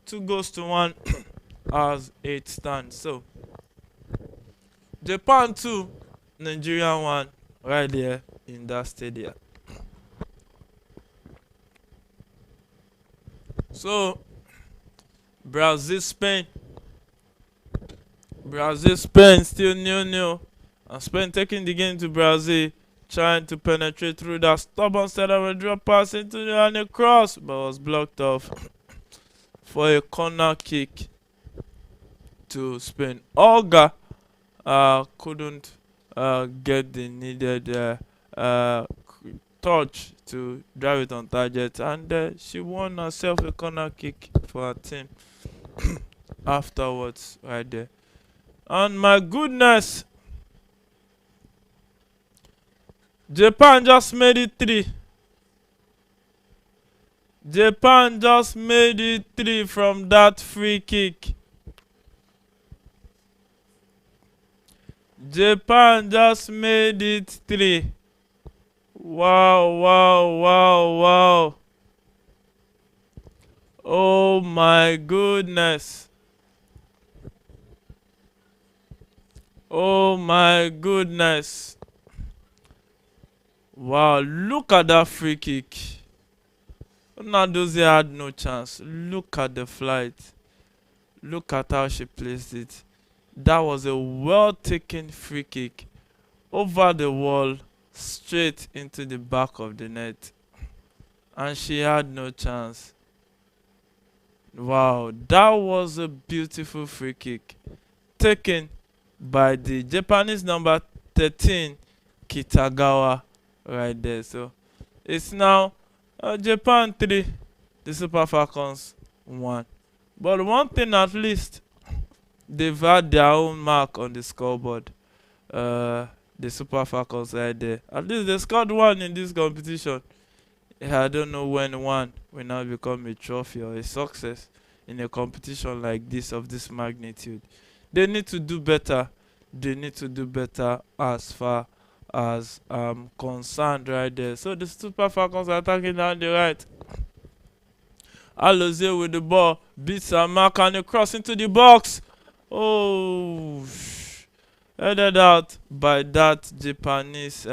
2-1 as it stands. So Japan 2, Nigeria 1 right there in that stadium. So Brazil Spain still 0-0, and Spain taking the game to Brazil, trying to penetrate through that stubborn set of a drop pass into the and a cross, but was blocked off for a corner kick to Spain. Olga couldn't get the needed touch to drive it on target, and she won herself a corner kick for her team afterwards right there. And my goodness, Japan just made it 3. Japan just made it 3 from that free kick. Japan just made it 3. Wow. Oh my goodness. Oh my goodness. Wow, look at that free kick. Nadozie had no chance. Look at the flight. Look at how she placed it. That was a well taken free kick over the wall, straight into the back of the net, and she had no chance. Wow, that was a beautiful free kick taken by the Japanese number 13 Kitagawa right there. So it's now Japan 3, the Super Falcons 1. But one thing at least, they've had their own mark on the scoreboard. The Super Falcons right there. At least they scored 1 in this competition. I don't know when 1 will now become a trophy or a success in a competition like this of this magnitude. They need to do better. They need to do better as far as concerned right there. So the Super Falcons are attacking down the right. Alozie with the ball, beats her mark and a cross into the box. Oh, headed out by that Japanese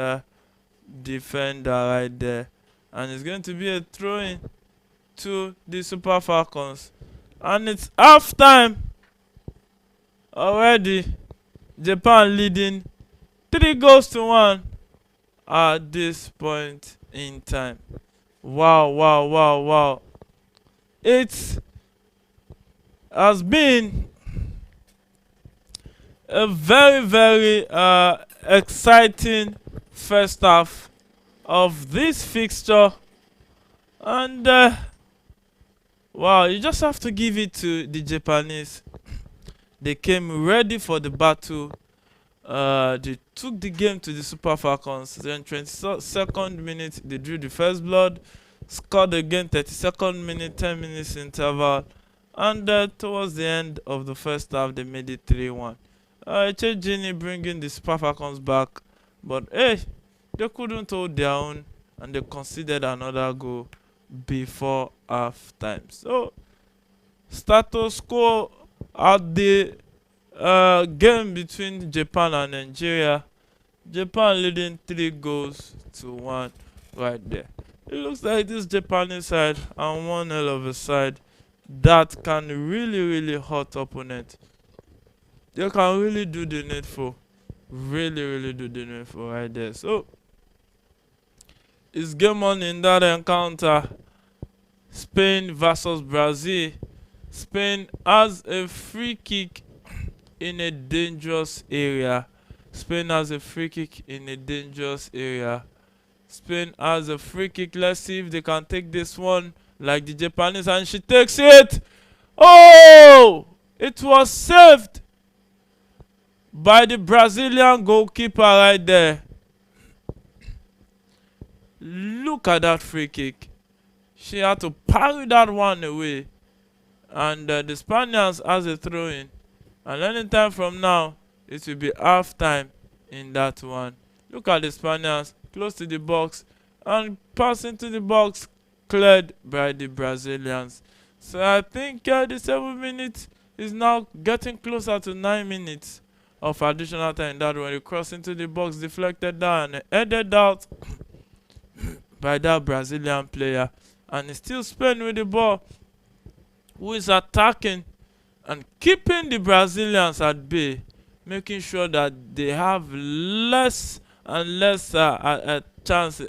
defender right there. And it's going to be a throw-in to the Super Falcons. And it's half time already. Japan leading 3-1 at this point in time. Wow. It has been a very exciting first half of this fixture, and wow, you just have to give it to the Japanese. They came ready for the battle. They took the game to the Super Falcons. Then 22nd minute they drew the first blood, scored again 32nd minute, 10 minutes interval, and towards the end of the first half they made it 3-1. Echejini bringing the Super Falcons back, but hey, they couldn't hold their own and they conceded another goal before half time. So status quo at the game between Japan and Nigeria. Japan leading 3-1 right there. It looks like this Japanese side and one hell of a side that can really hurt opponent. They can really do the needful. Really do the needful right there. So it's game on in that encounter. Spain versus Brazil. Spain has a free kick in a dangerous area. Spain has a free kick in a dangerous area. Spain has a free kick. Let's see if they can take this one like the Japanese, and she takes it. Oh! It was saved by the Brazilian goalkeeper right there. Look at that free kick. She had to parry that one away. And the Spaniards has a throw in. And anytime from now, it will be half time in that one. Look at the Spaniards close to the box and passing to the box, cleared by the Brazilians. So I think the 7 minutes is now getting closer to 9 minutes of additional time. That when you cross into the box, deflected down and headed out by that Brazilian player. And he's still Spain with the ball, who is attacking and keeping the Brazilians at bay, making sure that they have less and less chance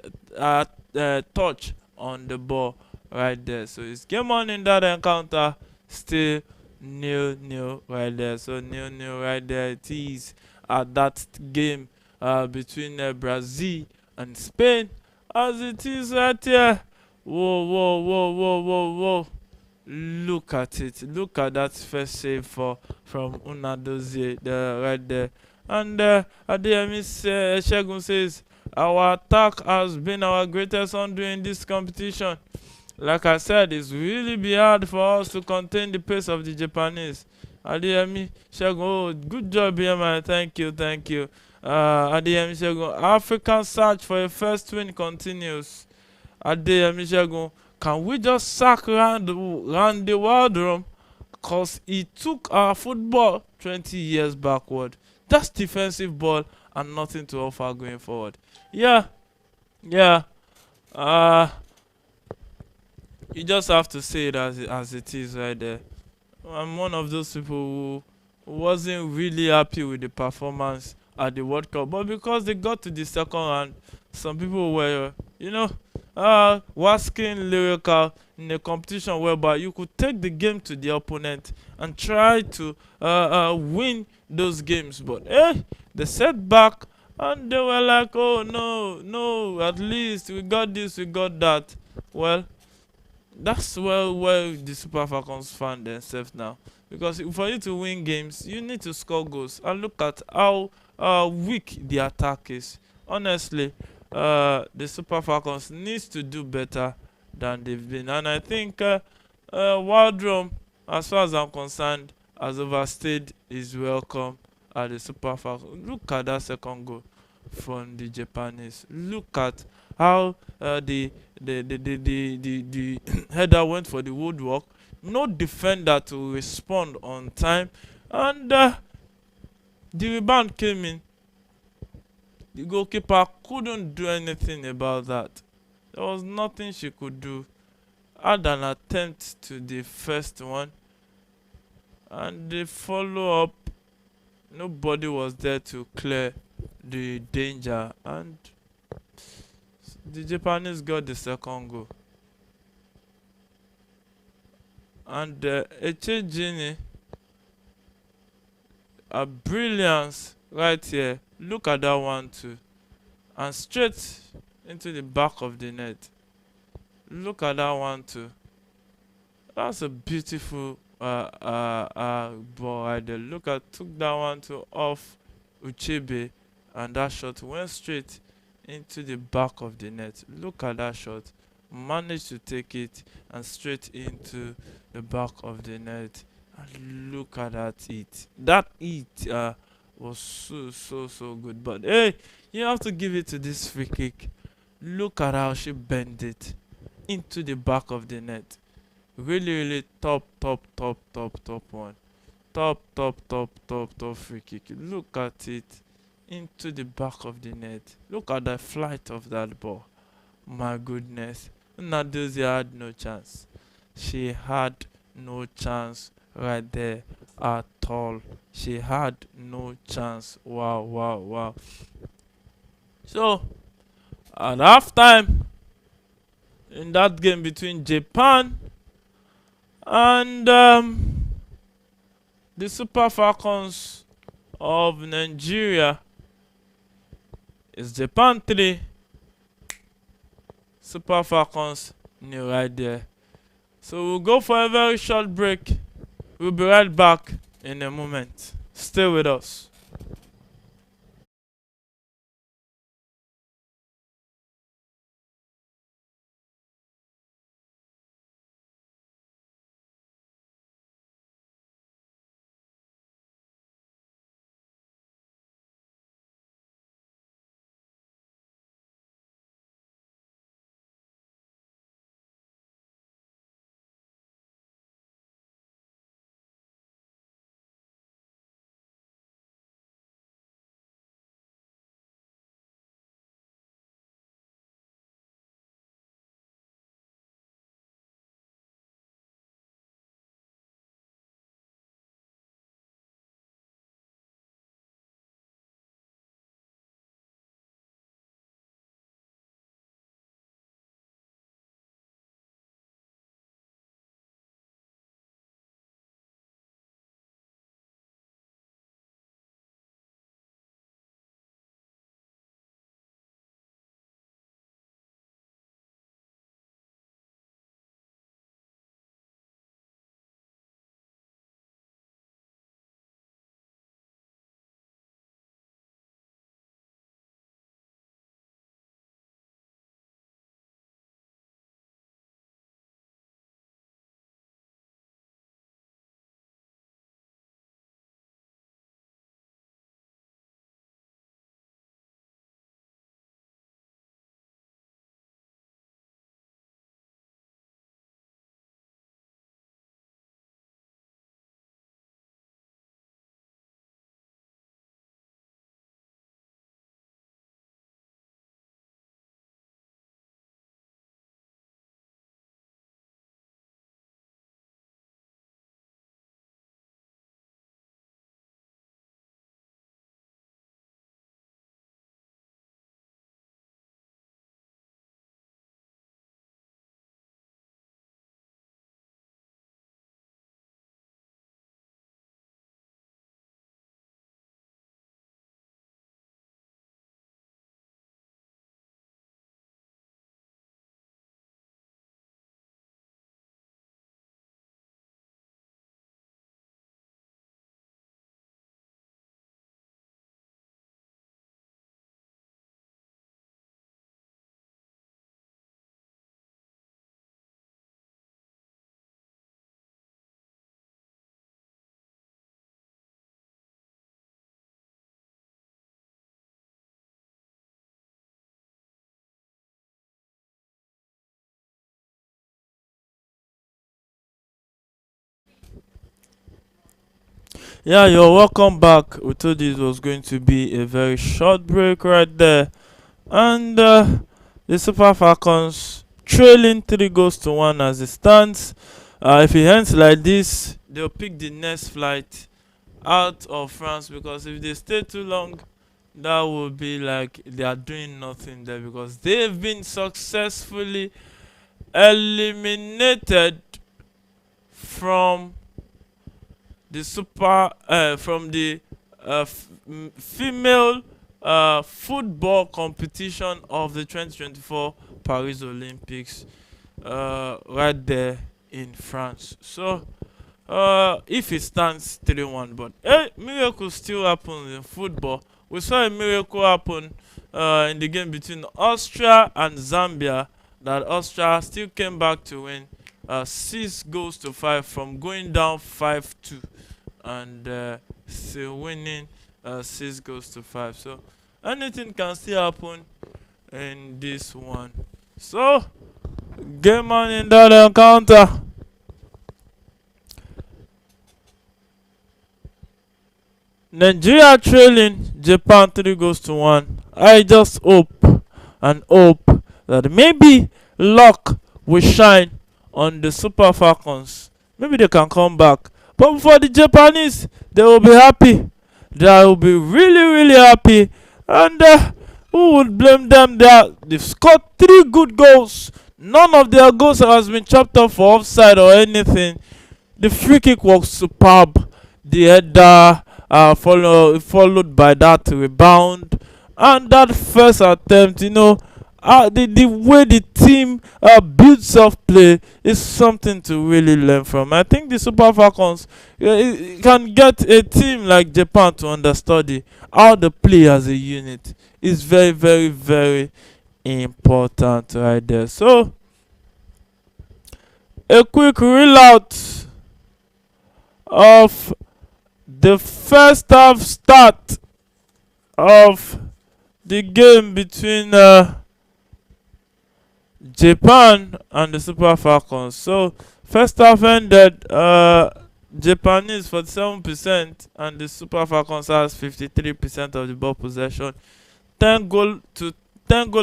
touch on the ball right there. So it's game on in that encounter, still 0-0 right there. So 0-0 right there it is at that game between Brazil and Spain, as it is right here. Whoa, whoa, whoa, whoa, whoa, whoa. Look at it. Look at that first save from Unadozie right there. And Adeyemi Shegun says, our attack has been our greatest undoing in this competition. Like I said, it's really be hard for us to contain the pace of the Japanese. Adeyemi Shegun, oh, good job here, man. Thank you, thank you. Adeyemi Shegun, African search for a first win continues. Adeyemi Shegun, can we just sack Randy Waldrum? Because he took our football 20 years backward. That's defensive ball and nothing to offer going forward. Yeah. You just have to say it as it is right there. I'm one of those people who wasn't really happy with the performance at the World Cup. But because they got to the second round, some people were, wasking lyrical in a competition whereby you could take the game to the opponent and try to win those games. But they set back and they were like, oh no, at least we got this, we got that. Well, that's where the Super Falcons found themselves now. Because for you to win games, you need to score goals. And look at how weak the attack is. Honestly, the Super Falcons needs to do better than they've been. And I think Waldrum, as far as I'm concerned, has overstayed his welcome at the Super Falcons. Look at that second goal from the Japanese. Look at how the header went for the woodwork. No defender to respond on time, and the rebound came in. The goalkeeper couldn't do anything about that. There was nothing she could do. Had an attempt to the first one, and the follow-up, nobody was there to clear the danger, and the Japanese got the second goal. And Echejini, a brilliance right here. Look at that one too, and straight into the back of the net. Look at that one too. That's a beautiful ball right there. Look at, took that one to off Uchebe, and that shot went straight into the back of the net. Look at that shot. Managed to take it and straight into the back of the net. And look at that hit. That hit was so good. But hey, you have to give it to this free kick. Look at how she bent it into the back of the net. Really top one. Top free kick. Look at it into the back of the net. Look at the flight of that ball. My goodness. Nadozie had no chance. She had no chance right there at all. She had no chance. Wow. So, at halftime, in that game between Japan and the Super Falcons of Nigeria, it's Japan 3, Super Falcons new right there. So we'll go for a very short break. We'll be right back in a moment. Stay with us. Yeah, you're welcome back. We told you it was going to be a very short break right there. And the Super Falcons trailing 3 goals to 1 as it stands. If it ends like this, they'll pick the next flight out of France, because if they stay too long, that would be like they are doing nothing there, because they've been successfully eliminated from the female football competition of the 2024 Paris Olympics, right there in France. So if it stands 3-1, but miracles still happen in football. We saw a miracle happen in the game between Austria and Zambia, that Austria still came back to win 6 goals to 5 from going down 5-2, and still winning 6 goals to 5. So anything can still happen in this one. So game on in that encounter. Nigeria trailing Japan 3 goals to 1. I just hope and hope that maybe luck will shine on the Super Falcons. Maybe they can come back. But for the Japanese, they will be happy. They will be really, really happy. And who would blame them? They've scored 3 good goals. None of their goals has been chopped off for offside or anything. The free kick was superb. The header followed by that rebound, and that first attempt, the way the team builds off play is something to really learn from. I think the Super Falcons can get a team like Japan to understudy how they play as a unit. Is very, very, very important right there. So a quick reload of the first half start of the game between Japan and the Super Falcons. So first half ended Japanese 47% and the Super Falcons has 53% of the ball possession. 10 goal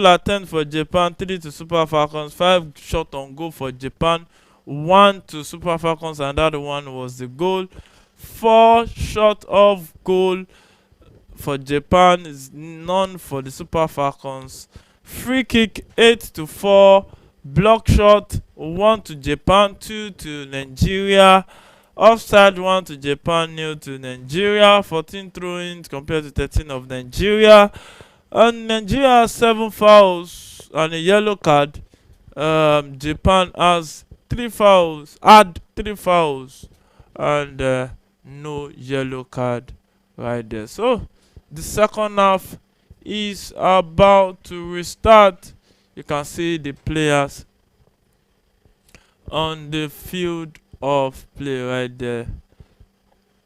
attempt for Japan, 3 to Super Falcons, 5 shot on goal for Japan, 1 to Super Falcons, and that one was the goal. 4 shot of goal for Japan, is none for the Super Falcons. Free kick 8-4. Block shot 1 to Japan, 2 to Nigeria. Offside 1 to Japan, 0 to Nigeria. 14 throw-ins compared to 13 of Nigeria. And Nigeria has 7 fouls and a yellow card. Japan has 3 fouls, and no yellow card right there. So the second half is about to restart. You can see the players on the field of play right there.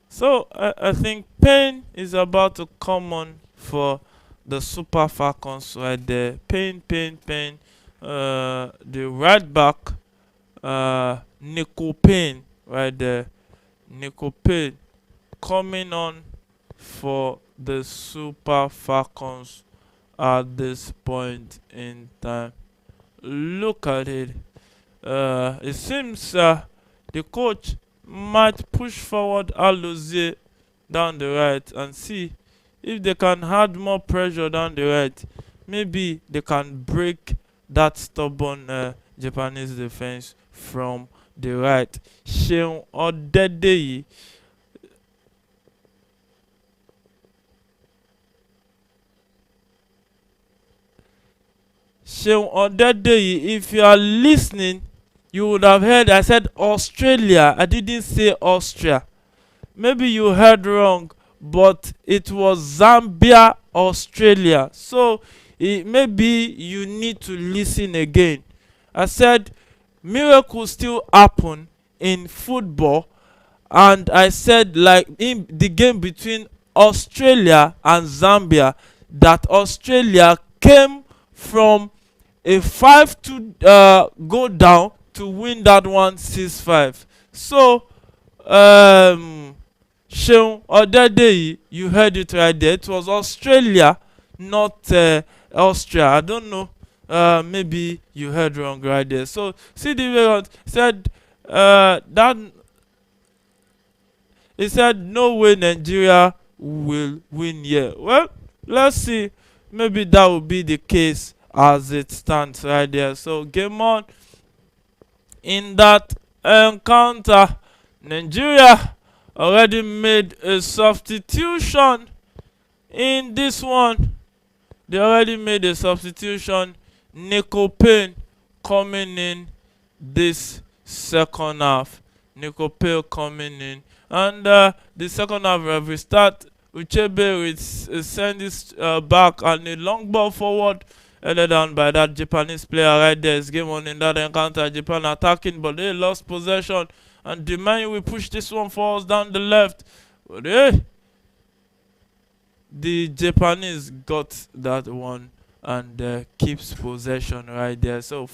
So I think pain is about to come on for the Super Falcons right there. Pain. The right back, Nico Payne right there. Nico Payne coming on for the Super Falcons at this point in time. Look at it. It seems the coach might push forward Alozie down the right and see if they can add more pressure down the right. Maybe they can break that stubborn Japanese defense from the right. Seun Odedeyi if you are listening, you would have heard I said Australia. I didn't say Austria. Maybe you heard wrong, but it was Zambia, Australia. So maybe you need to listen again. I said miracles still happen in football, and I said, like in the game between Australia and Zambia, that Australia came from a 5-2 go down to win that one 6-5. So Sheun Odedeyi, you heard it right there. It was Australia, not Austria. I don't know. Maybe you heard wrong right there. So see the way it said that he said no way Nigeria will win here. Well, let's see. Maybe that will be the case as it stands right there. So game on. In that encounter, Nigeria already made a substitution in this one. They already made a substitution. Nico Payne coming in this second half. Nico Payne coming in. And the second half, we start Uchebe with send this back and a long ball forward, headed down by that Japanese player right there. It's game on in that encounter. Japan attacking, but they lost possession. And the man will push this one forwards down the left. But hey, the Japanese got that one and keeps possession right there. So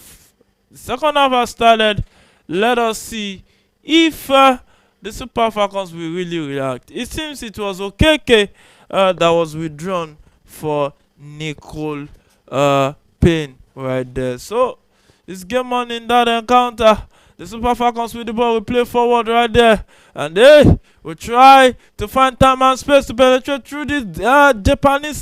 the second half has started. Let us see if the Super Falcons will really react. It seems it was Okeke that was withdrawn for Nicole Payne right there. So it's game on in that encounter. The Super Falcons with the ball will play forward right there. And they will try to find time and space to penetrate through this Japanese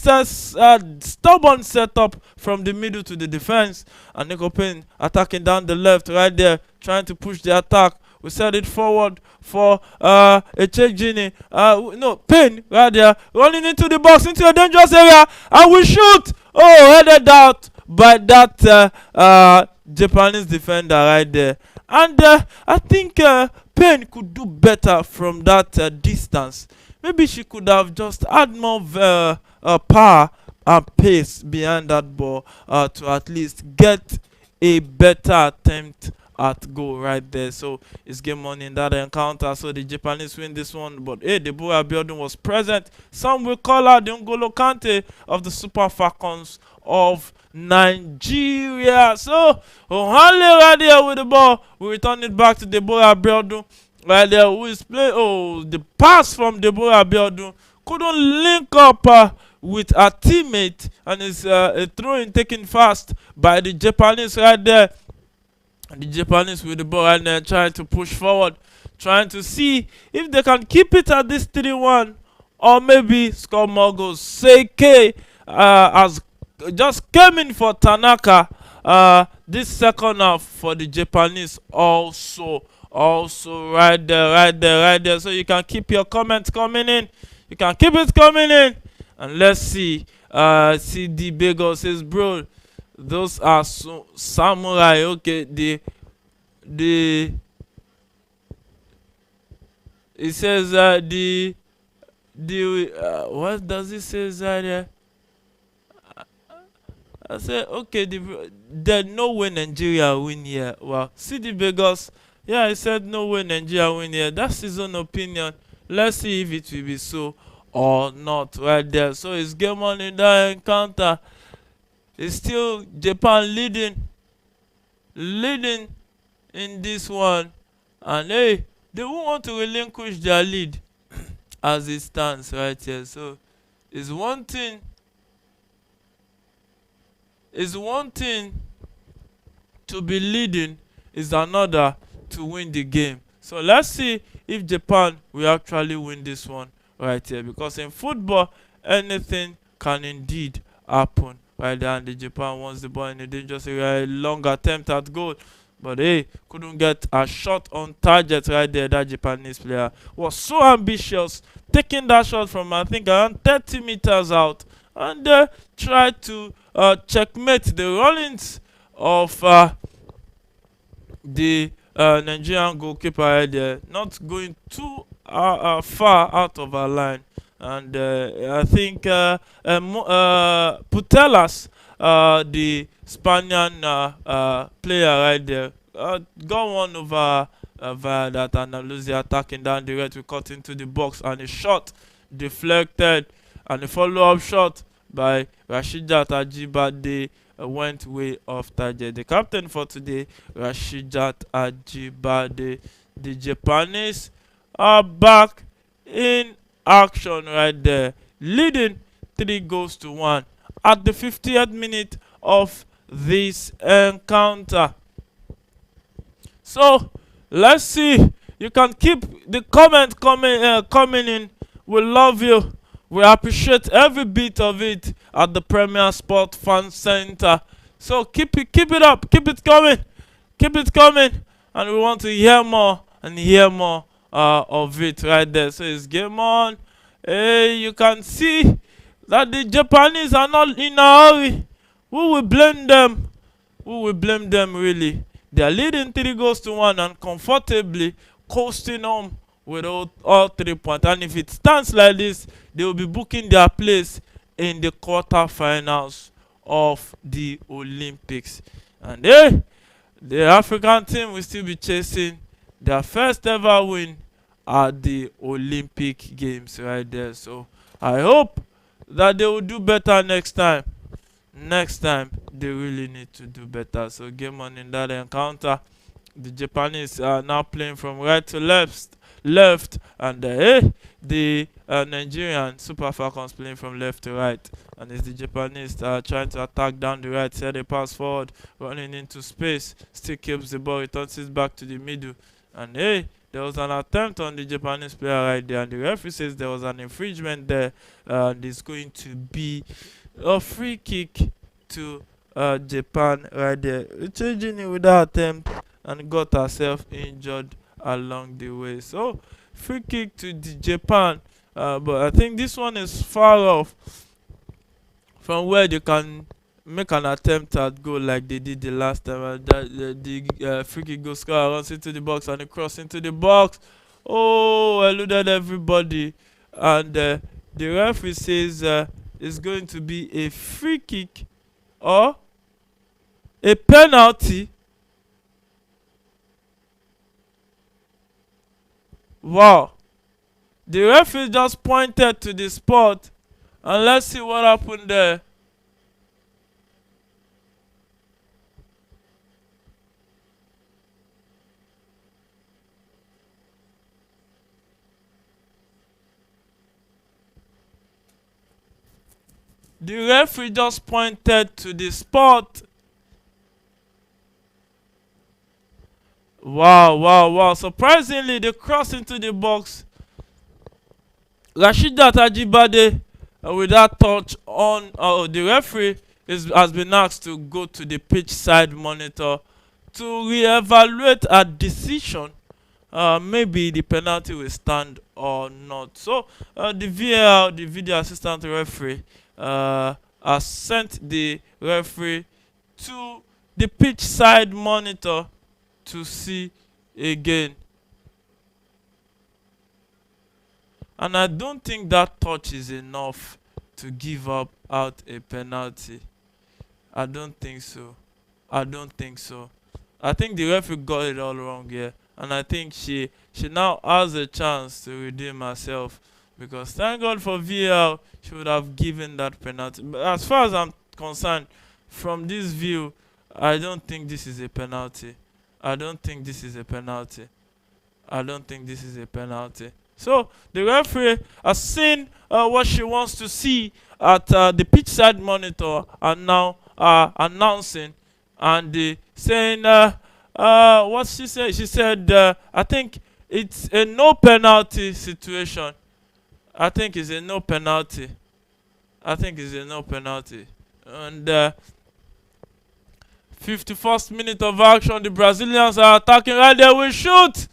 stubborn setup from the middle to the defense. And Nico Payne attacking down the left right there, trying to push the attack. We set it forward for Echegini. No, Payne right there, running into the box, into a dangerous area. And we shoot! Oh, headed out by that Japanese defender right there. And I think Payne could do better from that distance. Maybe she could have just had more power and pace behind that ball to at least get a better attempt at goal right there. So it's game on in that encounter. So the Japanese win this one. But hey, Deborah Abiodun was present. Some will call her the N'Golo Kante of the Super Falcons of Nigeria. So Ohale right there with the ball. We return it back to Deborah Abiodun right there, who is playing. Oh, the pass from Deborah Abiodun couldn't link up with a teammate, and it's a throw-in taken fast by the Japanese right there. And the Japanese with the ball right there, trying to push forward, trying to see if they can keep it at this 3-1 or maybe score more goals. Seike has just came in for Tanaka this second half for the Japanese also right there. So you can keep your comments coming in. You can keep it coming in. And let's see. CD Bagel says, bro, those are samurai. Okay, it says what does it say right there? I said, okay, there's no way Nigeria win here. Well, CD Bagels, yeah, he said no way Nigeria win here. That's his own opinion. Let's see if it will be so or not right there. So it's game on in that encounter. It's still Japan leading in this one. And hey, they won't want to relinquish their lead as it stands right here. So it's one thing to be leading, is another to win the game. So let's see if Japan will actually win this one right here, because in football anything can indeed happen right there. And the Japan wants the ball in a dangerous area, a long attempt at goal, but hey, couldn't get a shot on target right there. That Japanese player was so ambitious, taking that shot from I think around 30 meters out, and tried to checkmate the rollings of the Nigerian goalkeeper right there, not going too far out of our line. And I think Putellas, the Spaniard player right there, got one over via that Andalusia, attacking down the right. We cut into the box, and a shot deflected, and a follow-up shot by Rashidat Ajibade went way off target. The captain for today, Rashidat Ajibade. The Japanese are back in action right there, leading 3 goals to 1 at the 50th minute of this encounter. So let's see. You can keep the comment coming in. We love you. We appreciate every bit of it at the Premier Sport Fan Center. So keep it up, keep it coming, and we want to hear more and hear more of it right there. So it's game on. Hey, you can see that the Japanese are not in a hurry. Who will blame them? Who will blame them really? They are leading 3 goals to 1 and comfortably coasting home with all 3 points. And if it stands like this, they will be booking their place in the quarterfinals of the Olympics. And the African team will still be chasing their first ever win at the Olympic Games right there. So I hope that they will do better next time. Next time they really need to do better. So game on in that encounter. The Japanese are now playing from right to left, and the Nigerian Super Falcons playing from left to right, and it's the Japanese that are trying to attack down the right, set a pass forward, running into space, still keeps the ball, returns it back to the middle, and there was an attempt on the Japanese player right there, and the referee says there was an infringement there, and it's going to be a free kick to Japan right there, changing it with that attempt, and got herself injured along the way. So free kick to the Japan, but I think this one is far off from where they can make an attempt at goal like they did the last time. The free kick goal scorer runs into the box and he cross into the box. Oh, eluded everybody, and the referee says it's going to be a free kick or a penalty. Wow. The referee just pointed to the spot, and let's see what happened there. The referee just pointed to the spot. Wow. Surprisingly, they crossed into the box. Rashidat Ajibade with that touch on the referee has been asked to go to the pitch side monitor to re-evaluate a decision. Maybe the penalty will stand or not. So the VAR, the video assistant referee, has sent the referee to the pitch side monitor to see again. And I don't think that touch is enough to give up out a penalty. I don't think so. I think the referee got it all wrong here. And I think she now has a chance to redeem herself. Because thank God for VAR, she would have given that penalty. But as far as I'm concerned, from this view, I don't think this is a penalty. So the referee has seen what she wants to see at the pitch side monitor, and now announcing and saying what she said. She said, I think it's a no penalty situation. I think it's a no penalty. And 51st minute of action, the Brazilians are attacking right there. We shoot.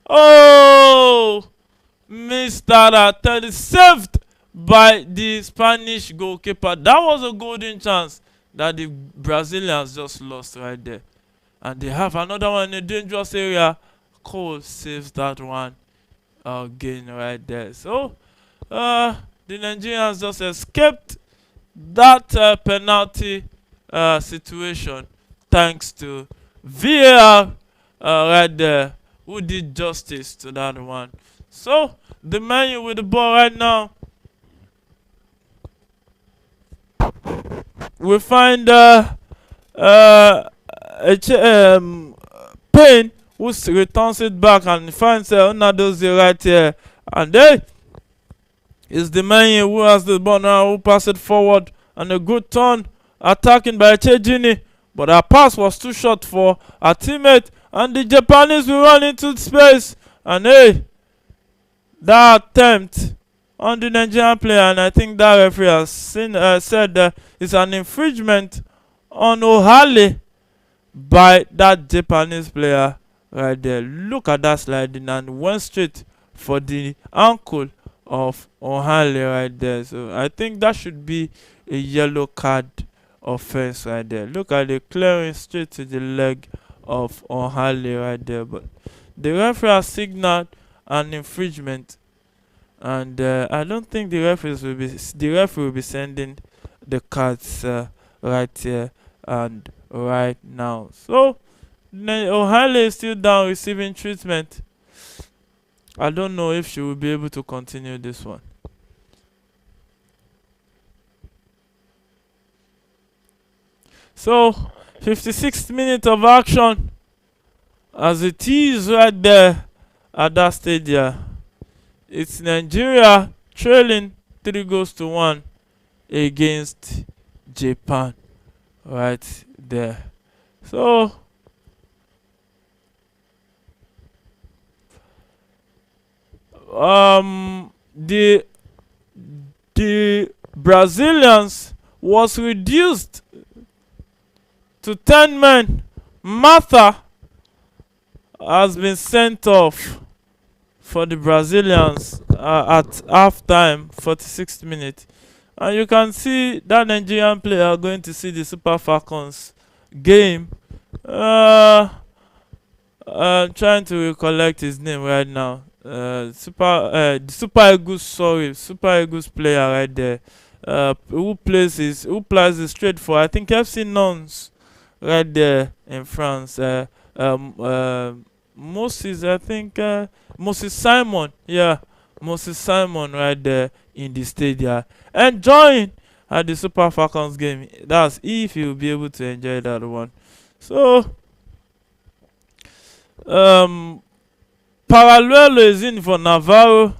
Oh, missed that attempt. Saved by the Spanish goalkeeper. That was a golden chance that the Brazilians just lost right there. And they have another one in a dangerous area. Cole saves that one again right there. So the Nigerians just escaped that penalty situation thanks to VAR right there, who did justice to that one. So the Man with the ball right now. We find Payne, who returns it back and finds Unadozie right here. And It's the man who has the ball now, who pass it forward, and a good turn, attacking by Chejini. But our pass was too short for our teammate, and the Japanese will run into space. And hey, that attempt on the Nigerian player, and I think that referee has said it's an infringement on Ohale by that Japanese player right there. Look at that sliding, and went straight for the ankle of Ohale right there. So I think that should be a yellow card offense right there. Look at the clearing straight to the leg of Ohale right there. But the referee has signaled an infringement, and I don't think the referee will be sending the cards right here and right now. So Ohale is still down receiving treatment. I don't know if she will be able to continue this one. So 56th minute of action as it is right there at that stadium. It's Nigeria trailing 3-1 against Japan right there. So the Brazilians was reduced to 10 men. Martha has been sent off for the Brazilians at halftime, 46th minute. And you can see that Nigerian player going to see the Super Falcons game. Trying to recollect his name right now. Super Eagles player right there. Who plays the straight for, I think, FC Nantes right there in France. Moses, I think, Moses Simon. Yeah, Moses Simon right there in the stadium, enjoying at the Super Falcons game. That's if you'll be able to enjoy that one. So Paraluelo is in for Navarro.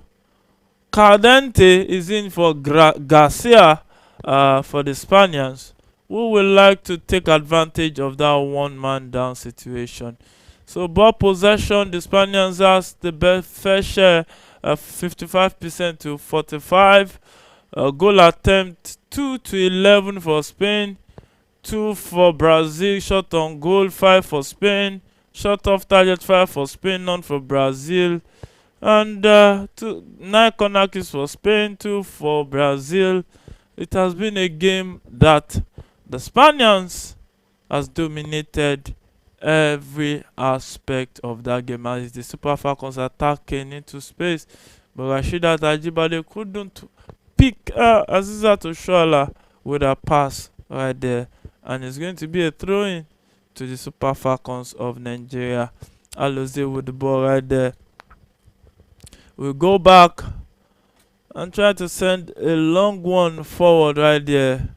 Cardente is in for Garcia for the Spaniards, who will like to take advantage of that one-man down situation. So ball possession, the Spaniards has the best fair share, 55% to 45. Goal attempt 2-11 for Spain, 2 for Brazil. Shot on goal 5 for Spain. Shot off target 5 for Spain, none for Brazil. And 9 corner kicks for Spain, 2 for Brazil. It has been a game that the Spaniards has dominated every aspect of that game, as the Super Falcons attacking into space. But Rasheedat Ajibade couldn't pick Aziza Toshoala with a pass right there. And it's going to be a throw-in to the Super Falcons of Nigeria. Alozie with the ball right there. We'll go back and try to send a long one forward right there.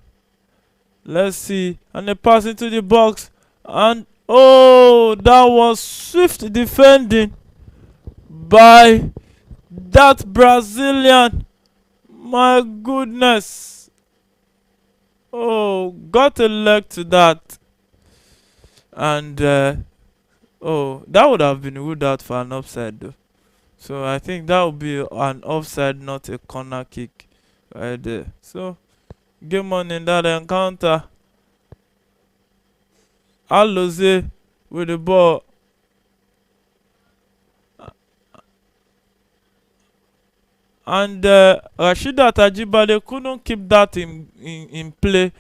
Let's see. And they pass into the box. And oh, that was swift defending by that Brazilian. My goodness. Oh, got a leg to that. And oh, that would have been ruled out for an offside though. So I think that would be an offside, not a corner kick right there. So game on in that encounter. Alozie with the ball. And Rasheedat Ajibade couldn't keep that in play.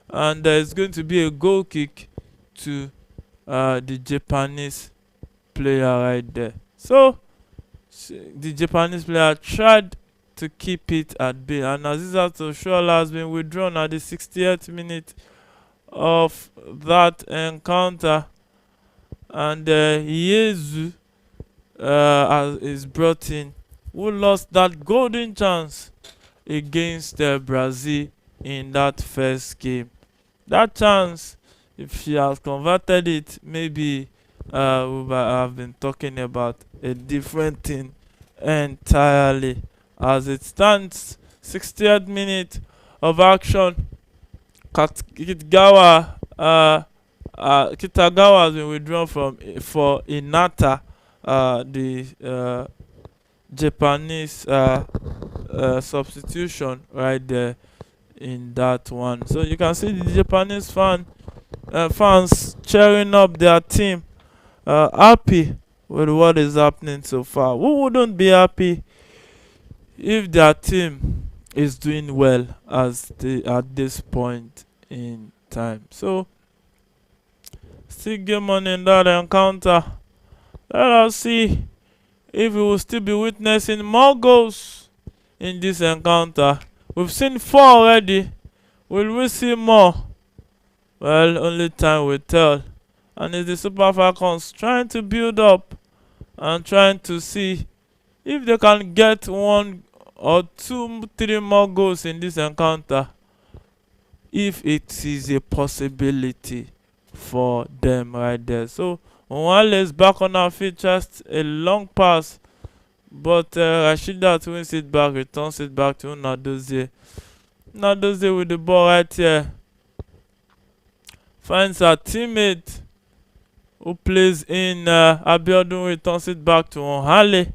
And it's going to be a goal kick to the Japanese player right there. So the Japanese player tried to keep it at bay, and Aziza Toshoala has been withdrawn at the 68th minute of that encounter, and Yezu is brought in, who lost that golden chance against Brazil in that first game. That chance, if she has converted it, maybe we have been talking about a different thing entirely. As it stands, 60th minute of action. Kitagawa has been withdrawn from for Inata, the Japanese substitution right there in that one. So you can see the Japanese fans cheering up their team, happy with what is happening so far. Who wouldn't be happy if their team is doing well at this point in time? So still game on in that encounter. Let us see if we will still be witnessing more goals in this encounter. We've seen 4 already. Will we see more? Well, only time will tell. And it's the Super Falcons trying to build up and trying to see if they can get 1 or 2, 3 more goals in this encounter, if it is a possibility for them right there. So Nwale is back on our feet, just a long pass, but Rashida wins it back, returns it back to Nadozie. Nadozie with the ball right here, finds her teammate who plays in Abiodun, returns it back to Onhale.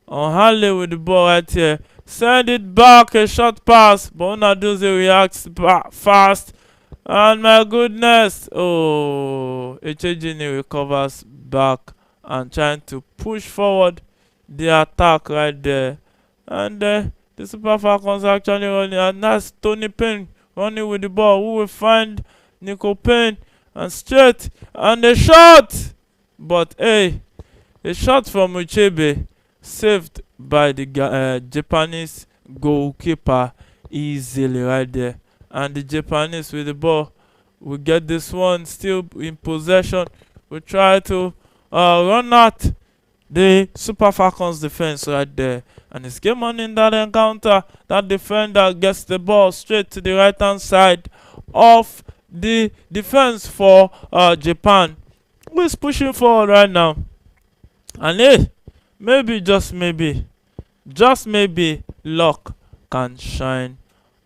Onhale with the ball right here, send it back, a short pass, but Nadozie reacts fast. And my goodness, oh, Echejini recovers back and trying to push forward the attack right there. And the Super Falcons actually running, and that's Tony Payne running with the ball, who will find Nico Payne, and straight, and a shot! But hey, a shot from Uchebe, saved by the Japanese goalkeeper easily right there. And the Japanese with the ball will get this one still in possession. We try to run at the Super Falcons defense right there. And it's game on in that encounter. That defender gets the ball straight to the right hand side of the defense for Japan, who is pushing forward right now. And hey, maybe, just maybe, luck can shine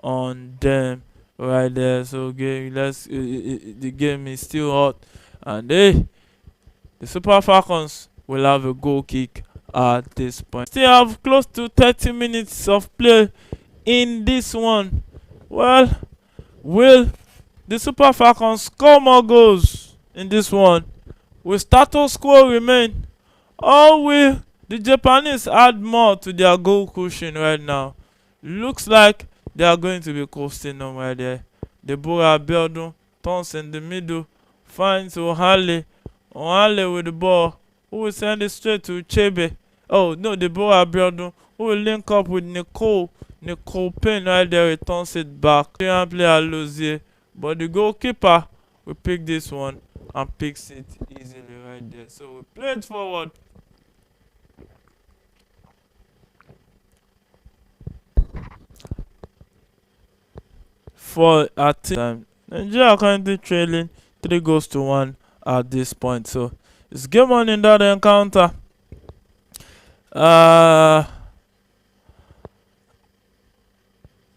on them right there. So the game is still hot, and hey, the Super Falcons will have a goal kick at this point. Still have close to 30 minutes of play in this one. Well, will the Super Falcons score more goals in this one? Will status quo remain, or will the Japanese add more to their goal cushion right now? Looks like they are going to be coasting on right there. Deborah Abiodun turns in the middle, finds Ohale. Ohale with the ball, who will send it straight to Chebe. Oh no, Deborah Abiodun, who will link up with Nicole Payne right there, returns it back. Player Lozier, but the goalkeeper will pick this one and picks it easily right there. So we play it forward. For at time, Nigeria are currently trailing 3-1 at this point. So it's game on in that encounter.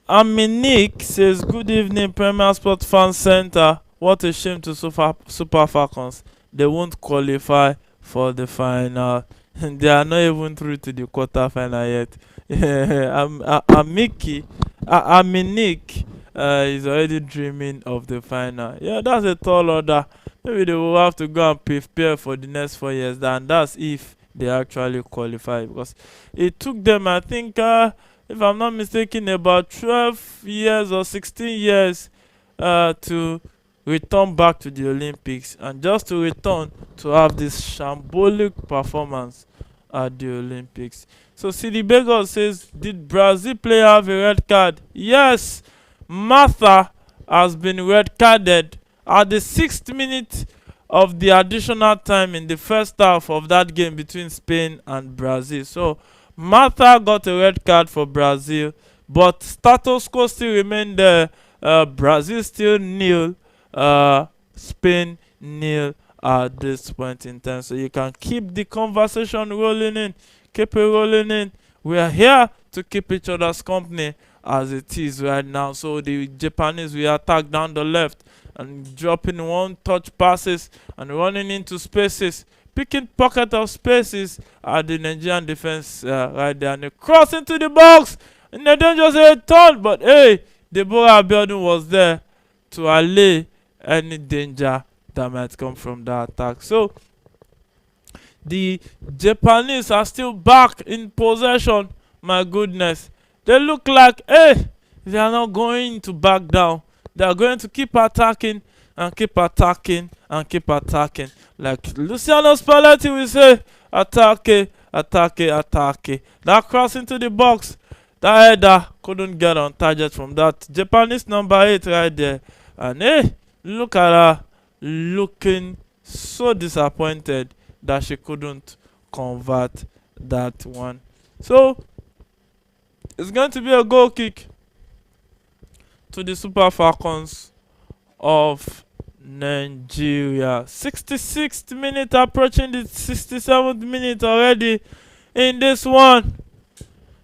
Aminik says, good evening, Premier Sport Fan Center. What a shame to Super Falcons. They won't qualify for the final. They are not even through to the quarter-final yet. Aminik is already dreaming of the final. Yeah, that's a tall order. Maybe they will have to go and prepare for the next 4 years, and that's if they actually qualify, because it took them, I think, if I'm not mistaken, about 12 years or 16 years to return back to the Olympics, and just to return to have this shambolic performance at the Olympics. So CD Bagel says, did Brazil player have a red card? Yes, Martha has been red carded at the 6th minute of the additional time in the first half of that game between Spain and Brazil. So Martha got a red card for Brazil, but status quo still remained there. Brazil still 0, Spain 0 at this point in time. So you can keep the conversation rolling in. Keep it rolling in. We are here to keep each other's company as it is right now. So the Japanese will attack down the left and dropping one touch passes and running into spaces, picking pocket of spaces at the Nigerian defense right there, and they cross into the box and they don't just say turn, but hey, Deborah Abiodun was there to allay any danger that might come from that attack. So the Japanese are still back in possession. My goodness, they look like, hey, they are not going to back down. They are going to keep attacking and keep attacking and keep attacking. Like Luciano Spalletti will say, attack, attack, attack. That cross into the box, that header couldn't get on target from that Japanese number 8 right there. And hey, look at her looking so disappointed that she couldn't convert that one. So it's going to be a goal kick to the Super Falcons of Nigeria. 66th minute, approaching the 67th minute already in this one.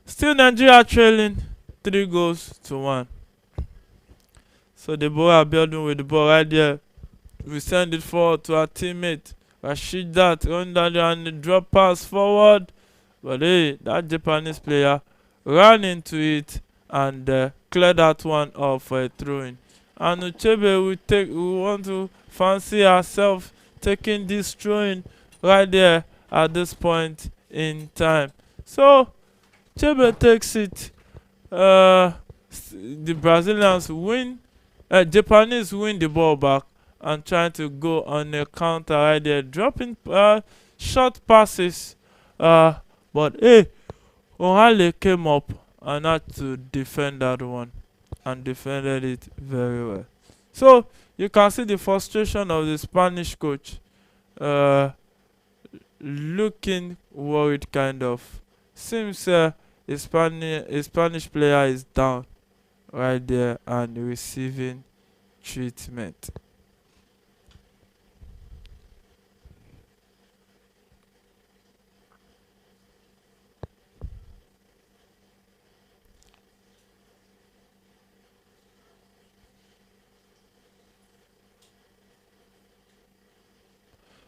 Still Nigeria trailing 3-1. So Deborah Abiodun with the ball right there. We send it forward to our teammate Rashidat, run down there and the drop pass forward. But hey, that Japanese player ran into it and cleared that one off for a throw-in. And Uchebe we want to fancy ourselves taking this throw-in right there at this point in time. So Uchebe takes it. The Brazilians win. Japanese win the ball back and trying to go on a counter right there, dropping short passes. But hey, Ohale came up and had to defend that one and defended it very well. So you can see the frustration of the Spanish coach, looking worried kind of. Seems a Spanish player is down right there and receiving treatment.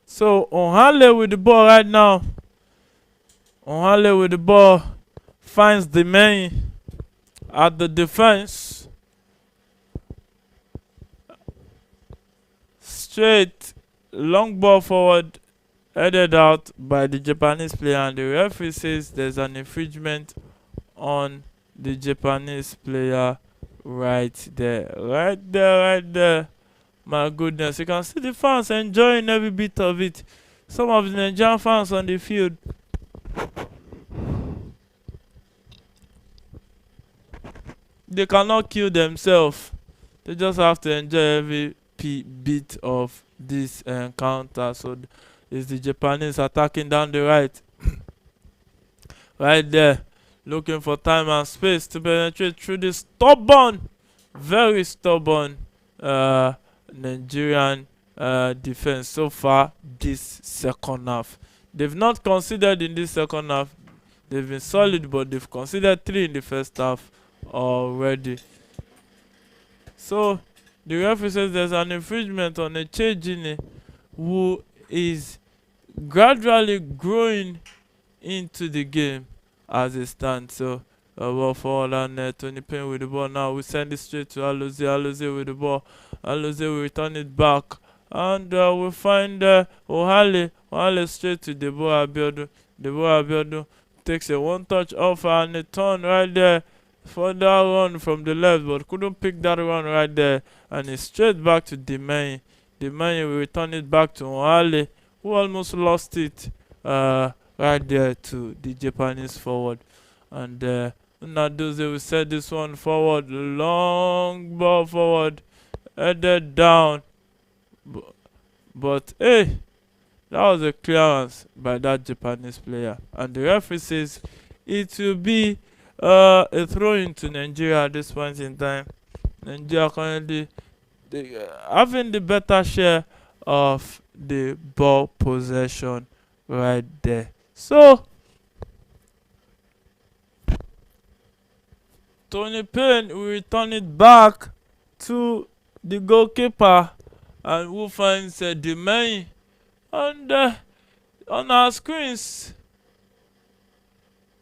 So Ohale with the ball right now. Ohale with the ball finds the man at the defense. Straight long ball forward, headed out by the Japanese player, and the referee says there's an infringement on the Japanese player right there. Right there, right there. My goodness, you can see the fans enjoying every bit of it. Some of the Nigerian fans on the field. They cannot kill themselves. They just have to enjoy every bit of this encounter. So it's the Japanese attacking down the right. Right there. Looking for time and space to penetrate through the stubborn, very stubborn Nigerian defense so far this second half. They've not conceded in this second half. They've been solid, but they've conceded 3 in the first half already. So the referee says there's an infringement on Echejini, who is gradually growing into the game as it stands. So ball forward and Tony Payne with the ball now. We send it straight to Alozie. Alozie with the ball. Alozie will return it back. And we find Ohale. Ohale straight to Deborah Abiodun. Deborah Abiodun takes a one-touch offer and a turn right there for that run from the left, but couldn't pick that run right there. And it's straight back to Demay. Demay will return it back to Ohale, who almost lost it right there to the Japanese forward. And Nadoze will set this one forward. Long ball forward. Headed down. But hey, that was a clearance by that Japanese player. And the referee says it will be a throw-in to Nigeria at this point in time. Nigeria currently having the better share of the ball possession right there. So Tony Payne will return it back to the goalkeeper, and who finds the main. And on our screens,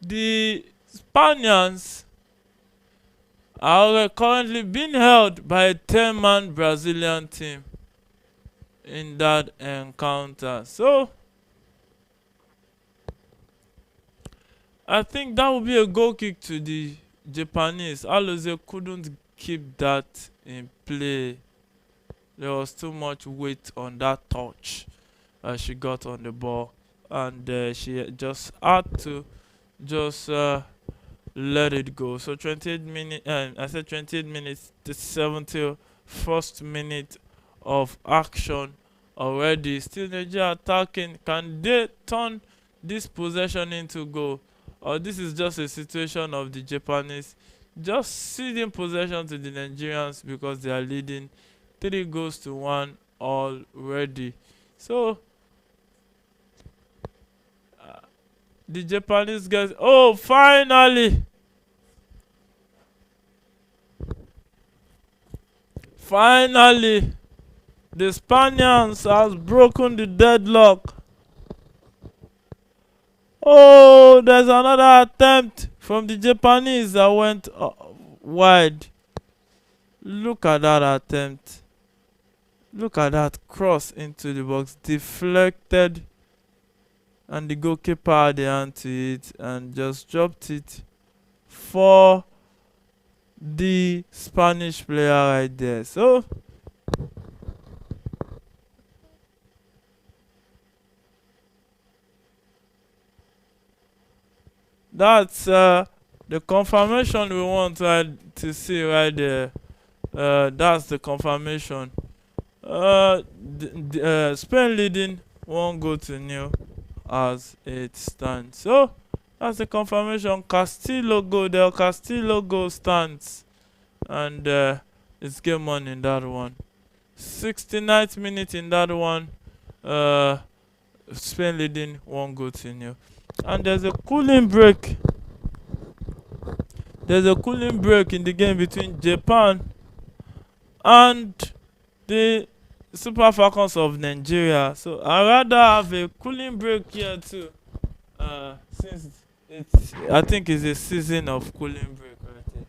the Spaniards are currently being held by a 10-man Brazilian team in that encounter. So I think that would be a goal kick to the Japanese. Alozie couldn't keep that in play. There was too much weight on that touch she got on the ball, and she just had to just let it go. So 28 minutes, I said 28 minutes, the 71st minute of action already. Still Nigeria attacking. Can they turn this possession into goal? Or this is just a situation of the Japanese just ceding possession to the Nigerians because they are leading 3-1 already. So the Japanese guys, oh, finally the Spaniards has broken the deadlock. Oh, there's another attempt from the Japanese that went wide. Look at that attempt. Look at that cross into the box, deflected, and the goalkeeper had the hand to it and just dropped it for the Spanish player right there. So that's the confirmation we want to see right there. That's the confirmation. Spain leading 1-0 as it stands. So that's the confirmation. Castillo goal stands, and it's game on in that one. 69th minute in that one. Spain leading 1-0. And there's a cooling break. There's a cooling break in the game between Japan and the Super Falcons of Nigeria. So I'd rather have a cooling break here too. Since I think it's a season of cooling break right here.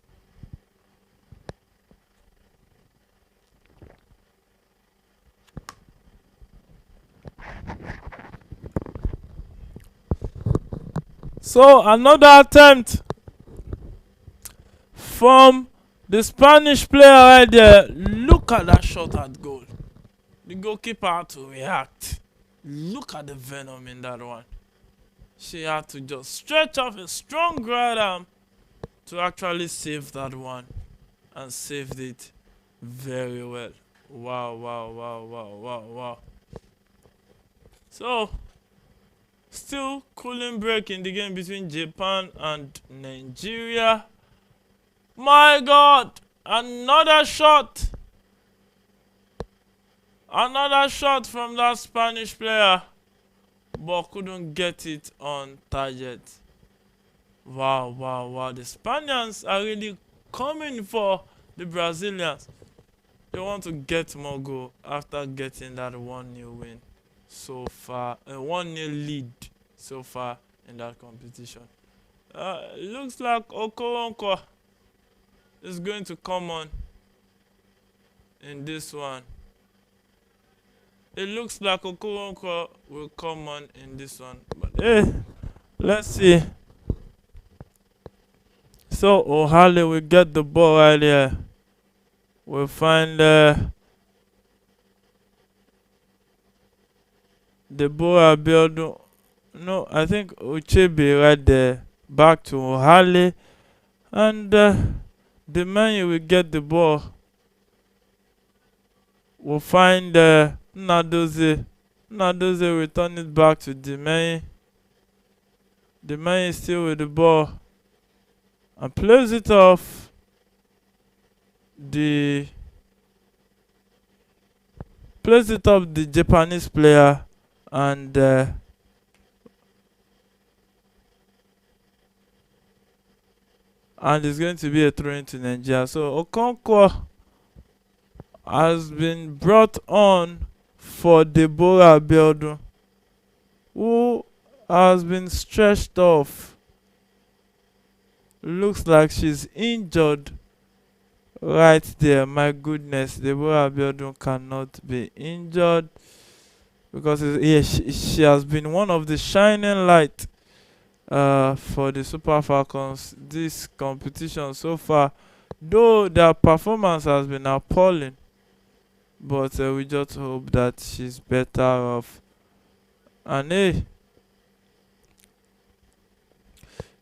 So another attempt from the Spanish player right there. Look at that shot at goal. The goalkeeper had to react. Look at the venom in that one. She had to just stretch off a strong right arm to actually save that one, and saved it very well. Wow. So still cooling break in the game between Japan and Nigeria. My God, another shot from that Spanish player, but couldn't get it on target. Wow. The Spaniards are really coming for the Brazilians. They want to get more goal after getting that 1-0 win so far, a 1-0 lead so far in that competition. It looks like Okoronkwo is going to come on in this one. It looks like Okoronkwo will come on in this one. But hey, let's see. So Ohale will get the ball right here. We'll find the ball Abiodun. No, I think Uchebe right there. Back to Ohale. And the man will get the ball. We'll find Nadoze. Nadoze will return it back to the man. The man is still with the ball and plays it off the Japanese player, and and it's going to be a throw into Nigeria. So Okonkwo has been brought on for Deborah Abiodun, who has been stretched off. Looks like she's injured right there. My goodness, Deborah Abiodun cannot be injured because she has been one of the shining light for the Super Falcons this competition so far. Though their performance has been appalling, but we just hope that she's better off. And hey,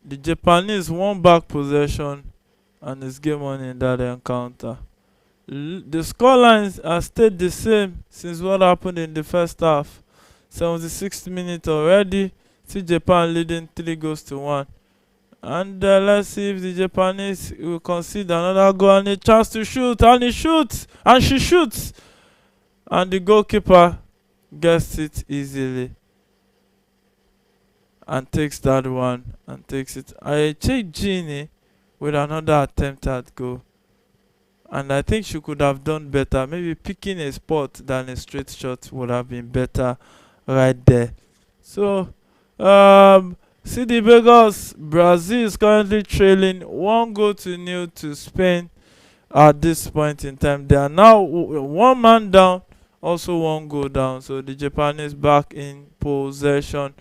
the Japanese won back possession and it's game on in that encounter. The scorelines have stayed the same since what happened in the first half. 76th minute already. See Japan leading 3-1. And let's see if the Japanese will concede another goal and a chance to shoot. And he shoots. And she shoots. And the goalkeeper gets it easily. And takes that one. And takes it. I checked Genie with another attempt at goal. And I think she could have done better. Maybe picking a spot than a straight shot would have been better right there. So, see the Vegas. Brazil is currently trailing 1-0 to Spain at this point in time. They are now one man down, also one goal down. So the Japanese back in possession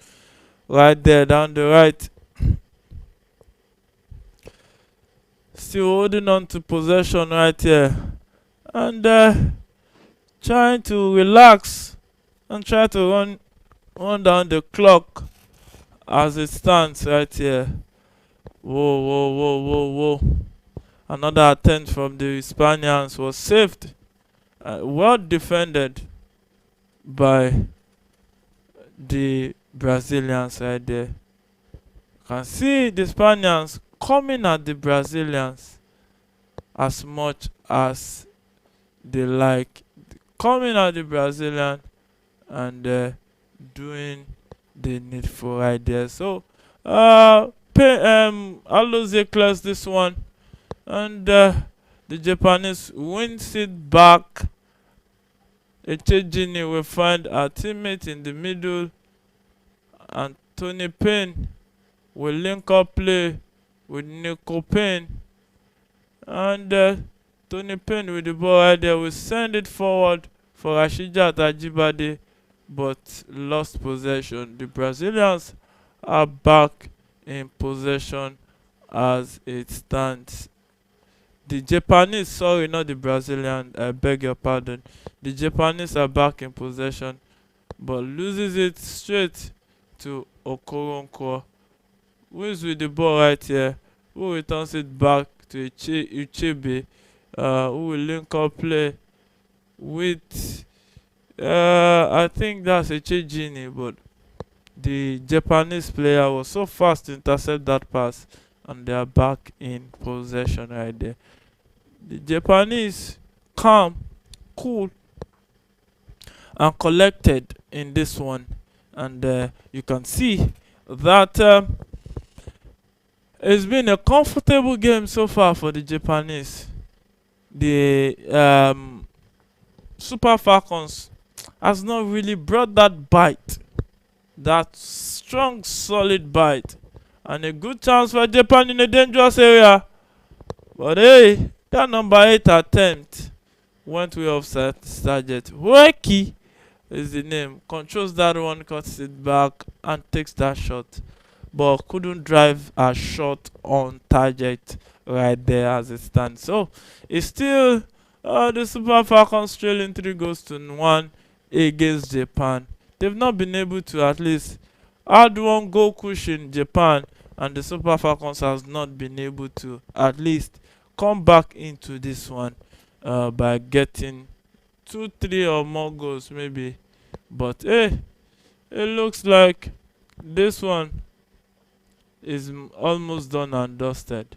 right there down the right. Still holding on to possession right here. And trying to relax and try to run down the clock as it stands right here. Whoa. Another attempt from the Spaniards was saved. Well defended by the Brazilians right there. You can see the Spaniards coming at the Brazilians as much as they like. Coming at the Brazilian and doing the needful right there. So Alozie clears this one, and the Japanese wins it back. Echejini will find a teammate in the middle, and Tony Payne will link up play with Nico Payne, and Tony Payne with the ball right there will send it forward for Rashida Ajibade, but lost possession. The Brazilians are back in possession as it stands. The Japanese, sorry, not the Brazilian, I beg your pardon. The Japanese are back in possession, but loses it straight to Okoronkwo, who is with the ball right here, who returns it back to Uchebe, who will link up play with I think that's Echejini, but the Japanese player was so fast to intercept that pass, and they are back in possession right there. The Japanese calm, cool, and collected in this one, and you can see that it's been a comfortable game so far for the Japanese. The Super Falcons has not really brought that bite, that strong, solid bite, and a good chance for Japan in a dangerous area. But hey, that number 8 attempt went way off target. Weki is the name. Controls that one, cuts it back, and takes that shot, but couldn't drive a shot on target right there as it stands. So it's still the Super Falcons trailing 3-1 against Japan. They've not been able to at least add one goal cushion Japan, and the Super Falcons has not been able to at least come back into this one by getting 2, 3 or more goals maybe. But hey, it looks like this one is almost done and dusted.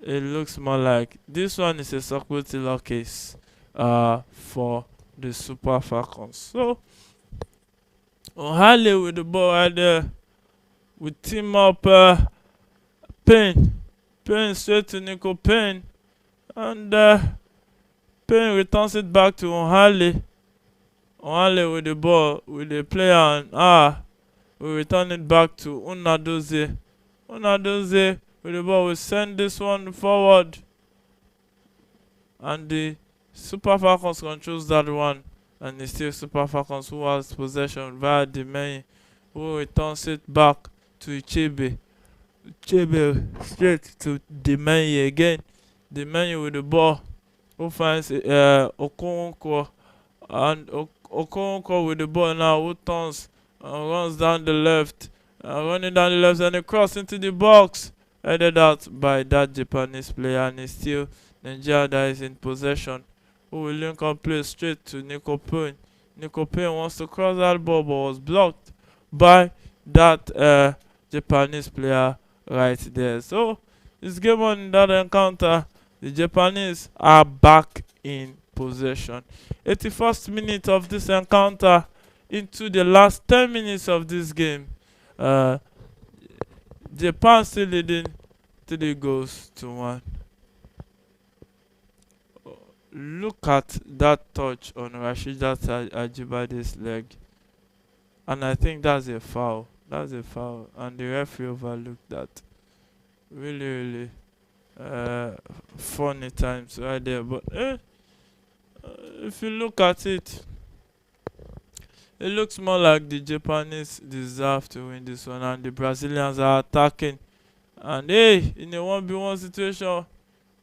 It looks more like this one is a circular case for the Super Falcons. So O'Halley with the ball right there, with team up Payne Payne straight to Nico Payne. And Payne returns it back to Ohale. Ohale with the ball, with the player, and we return it back to Unadozie. Unadozie with the ball, we send this one forward. And the Super Falcons controls that one. And it's still Super Falcons who has possession via Demeyi, who returns it back to Ichebe. Ichebe straight to Demeyi again. Demeyi with the ball, who finds Okonkwo. And Okonkwo with the ball now, who turns and runs down the left. Running down the left and a cross into the box. Headed out by that Japanese player, and it's still Nigeria that is in possession, who will link up play straight to Nico Payne. Nico Payne wants to cross that ball but was blocked by that Japanese player right there. So this game on in that encounter, the Japanese are back in possession. 81st minute of this encounter into the last 10 minutes of this game. Japan still leading 3 goals to 1. Look at that touch on Rashidat Ajibade's leg. And I think that's a foul. That's a foul. And the referee overlooked that. Really, funny times right there. But if you look at it, it looks more like the Japanese deserve to win this one, and the Brazilians are attacking. And in a 1v1 situation,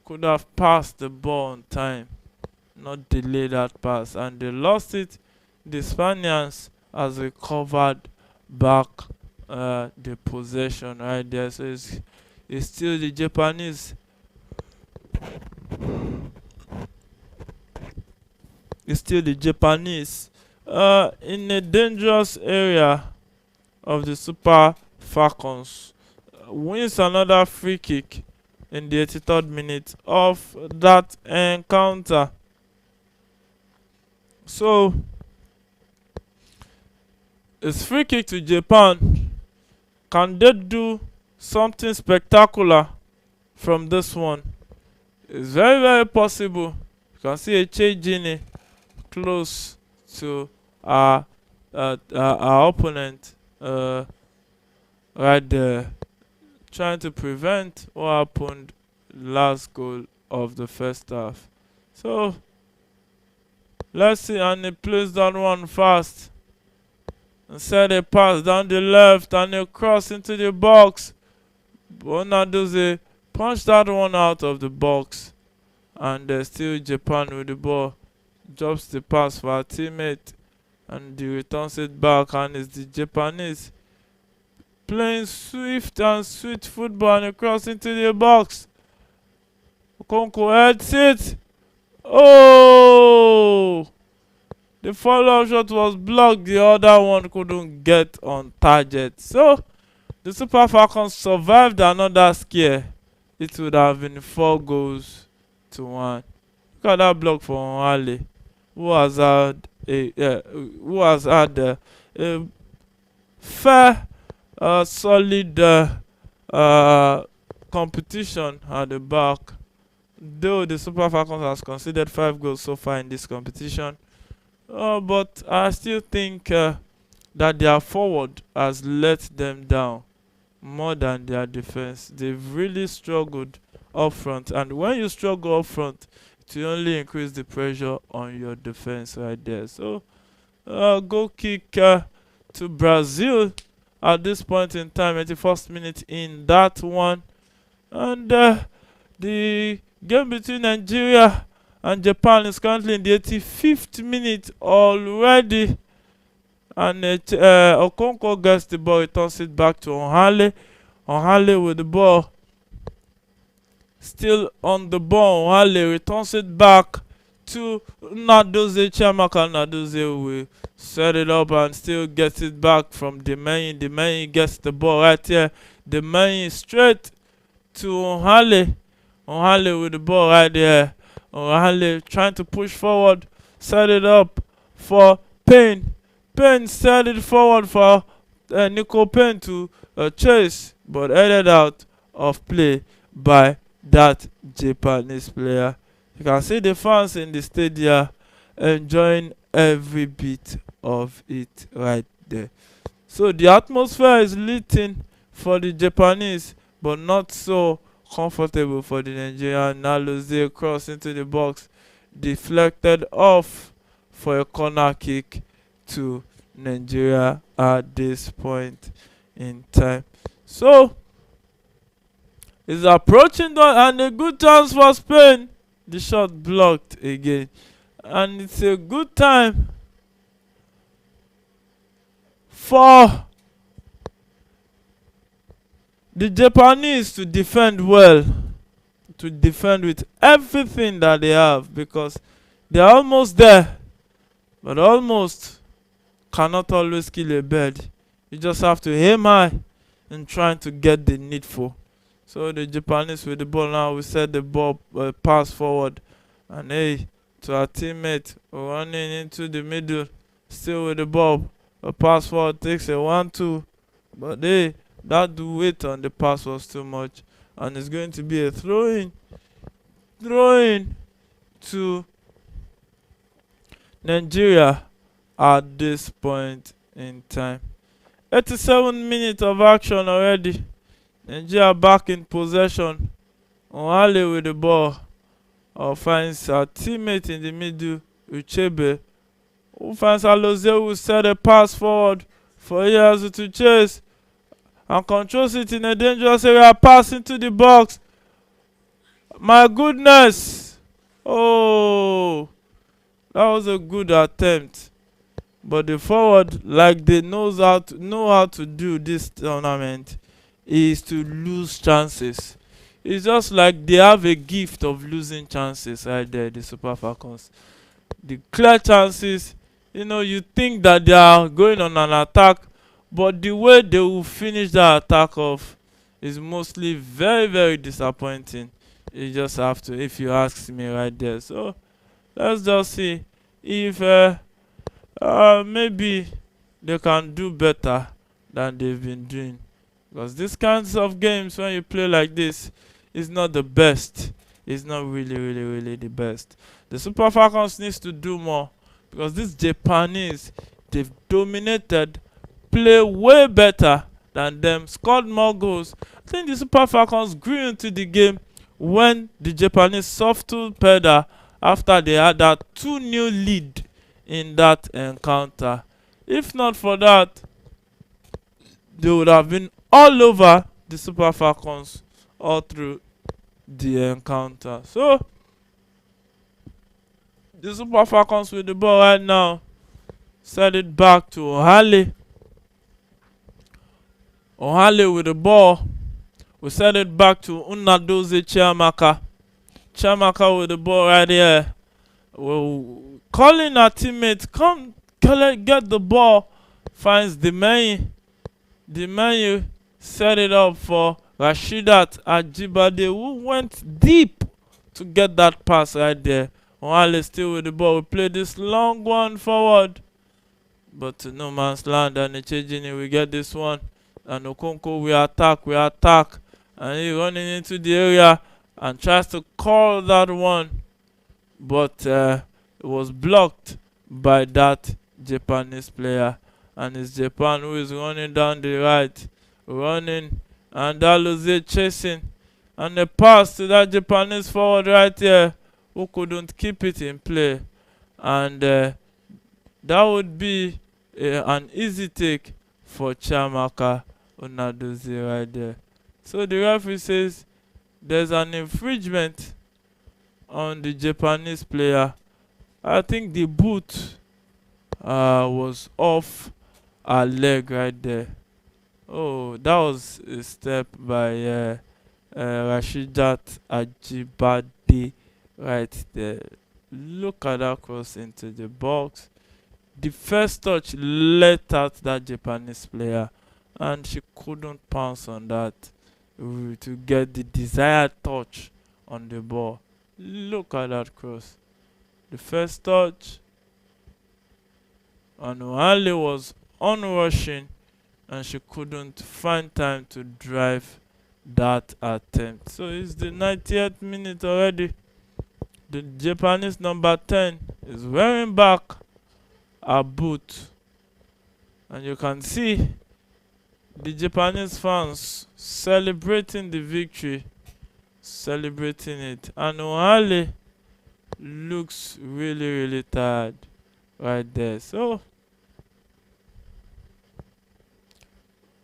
could have passed the ball on time, not delay that pass, and they lost it. The Spaniards has recovered back the possession right there. So it's still the Japanese. It's still the Japanese in a dangerous area of the Super Falcons. Wins another free kick in the 83rd minute of that encounter. So it's free kick to Japan. Can they do something spectacular from this one? It's very, very possible. You can see a Gini close to our opponent right there, trying to prevent what happened last goal of the first half. So let's see, and he plays that one fast and set a pass down the left and a cross into the box. Bonaduze punched that one out of the box, and still Japan with the ball, drops the pass for our teammate, and he returns it back, and it's the Japanese playing swift and sweet football and a cross into the box. Okonkwo heads it. Oh! The follow-up shot was blocked. The other one couldn't get on target. So the Super Falcons survived another scare. It would have been 4 goals to 1. Look at that block for Ohale, who has had a fair, solid competition at the back. Though the Super Falcons has conceded 5 goals so far in this competition, but I still think that their forward has let them down more than their defense. They've really struggled up front, and when you struggle up front, it will only increase the pressure on your defense right there. So goal kick to Brazil at this point in time, 81st minute in that one. And the game between Nigeria and Japan is currently in the 85th minute already. And Okonkwo gets the ball, he turns it back to Ohale. Ohale with the ball, still on the ball. Ohale returns it back to Nadoze. Chiamaka Nadoze will set it up and still gets it back from Demeyi. Demeyi gets the ball right here. Demeyi straight to Ohale. Ohale with the ball right there. Ohale trying to push forward, set it up for Payne. Payne set it forward for Nico Payne to chase, but headed out of play by that Japanese player. You can see the fans in the stadium enjoying every bit of it right there. So the atmosphere is lit in for the Japanese, but not so comfortable for the Nigerian. Nalozie cross into the box, deflected off for a corner kick to Nigeria at this point in time. So it's approaching and a good chance for Spain. The shot blocked again, and it's a good time for the Japanese to defend well, to defend with everything that they have, because they're almost there, but almost cannot always kill a bird. You just have to aim high and trying to get the needful. So the Japanese with the ball now, we set the ball pass forward, and hey, to our teammate running into the middle, still with the ball. A pass forward takes a 1-2, but hey, that weight on the pass was too much, and it's going to be a throw-in to Nigeria at this point in time. 87 minutes of action already. Nigeria back in possession. Onale with the ball. Finds our teammate in the middle, Uchebe, who finds Alozie, who set a pass forward for Iyazu to chase and controls it in a dangerous area. Pass into the box. My goodness! Oh, that was a good attempt. But the forward, like they know how to do this tournament, is to lose chances. It's just like they have a gift of losing chances right there, the Super Falcons. The clear chances, you think that they are going on an attack, but the way they will finish that attack off is mostly very, very disappointing. You just have to, if you ask me right there. So let's just see if maybe they can do better than they've been doing. Because these kinds of games, when you play like this, is not the best. It's not really, really, really the best. The Super Falcons needs to do more, because these Japanese, they've dominated, play way better than them, scored more goals. I think the Super Falcons grew into the game when the Japanese softened pedal after they had that 2-0 lead in that encounter. If not for that, they would have been all over the Super Falcons all through the encounter. So the Super Falcons with the ball right now. Set it back to Ohale. Ohale with the ball. We set it back to Unadozie Chiamaka. Chiamaka with the ball right here. We're calling our teammates, come get the ball. Finds the menu set it up for Rashidat Ajibade, who went deep to get that pass right there. Ohale still with the ball. We play this long one forward, but to no man's land. And Echejini, we get this one. And Okonko, we attack. And he running into the area and tries to call that one, but it was blocked by that Japanese player. And it's Japan who is running down the right, and Alozie chasing, and the pass to that Japanese forward right here, who couldn't keep it in play. And that would be an easy take for Chiamaka Unadozie right there. So the referee says there's an infringement on the Japanese player. I think the boot was off her leg right there. Oh, that was a step by Rashidat Ajibade right there. Look at that cross into the box. The first touch let out that Japanese player, and she couldn't pounce on that to get the desired touch on the ball. Look at that cross. The first touch, and Ohale was onrushing, and she couldn't find time to drive that attempt. So it's the 90th minute already. The Japanese number 10 is wearing back a boot, and you can see the Japanese fans celebrating the victory, celebrating it. And Ohale looks really tired right there. So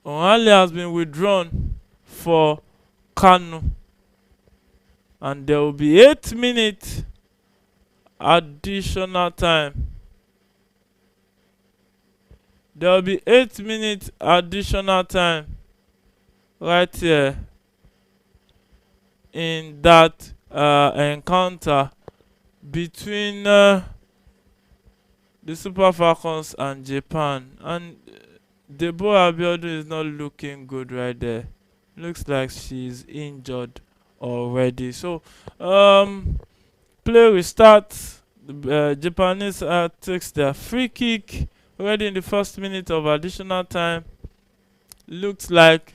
Ohale has been withdrawn for Kanu, and there will be 8 minutes additional time. There will be 8 minutes additional time right here in that encounter between the Super Falcons and Japan. And Deborah Abiodun is not looking good right there. Looks like she's injured already. So play restarts. The Japanese takes their free kick already in the first minute of additional time. Looks like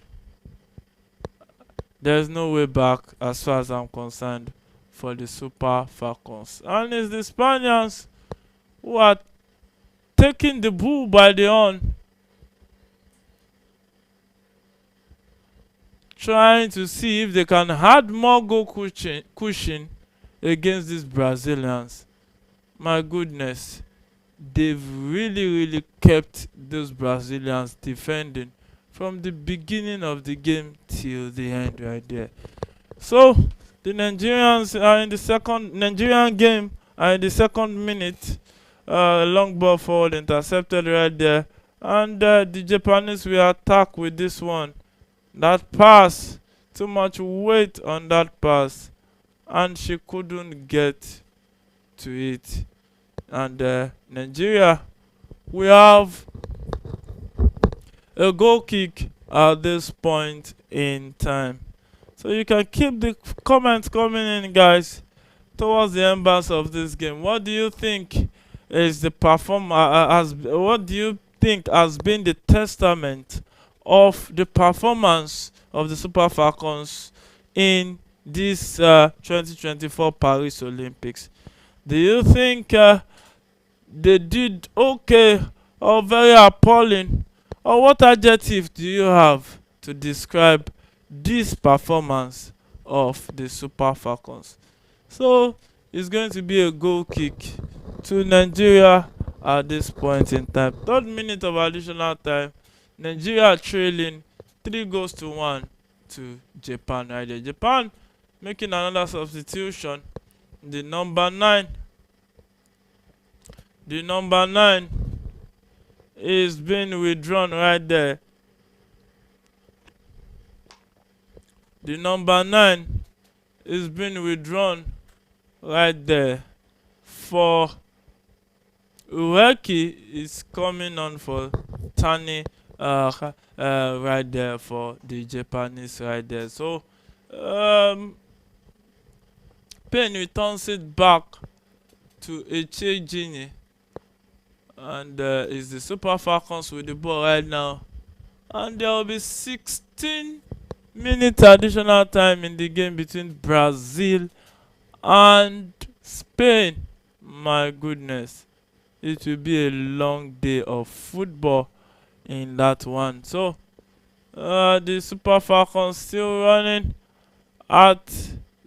there's no way back as far as I'm concerned for the Super Falcons. And it's the Spaniards who are taking the bull by the horn, trying to see if they can add more goal cushion against these Brazilians. My goodness, they've really kept those Brazilians defending from the beginning of the game till the end right there. So the Nigerians are in the second Nigerian game are in the second minute. Long ball forward intercepted right there, and the Japanese will attack with this one. That pass, too much weight on that pass, and she couldn't get to it. And Nigeria, we have a goal kick at this point in time. So you can keep the comments coming in, guys, towards the embers of this game. What do you think is the what do you think has been the testament of the performance of the Super Falcons in this 2024 Paris Olympics? Do you think they did okay or very appalling? Or what adjective do you have to describe this performance of the Super Falcons? So it's going to be a goal kick to Nigeria at this point in time. Third minute of additional time. Nigeria trailing 3-1 to Japan right there. Japan making another substitution. The number 9 is being withdrawn right there. The number 9 is being withdrawn right there for Ueki is coming on for Tani right there for the Japanese right there. So Payne returns it back to Echejini, and it's the Super Falcons with the ball right now, and there will be 16 minutes additional time in the game between Brazil and Spain. My goodness, it will be a long day of football in that one. So the Super Falcons still running at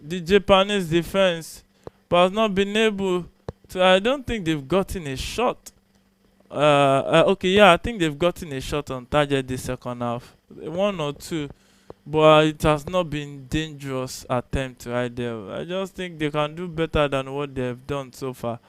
the Japanese defense, but has not been able to. I don't think they've gotten a shot. Okay, yeah, I think they've gotten a shot on target this second half, 1 or 2, but it has not been dangerous attempt right there. I just think they can do better than what they've done so far.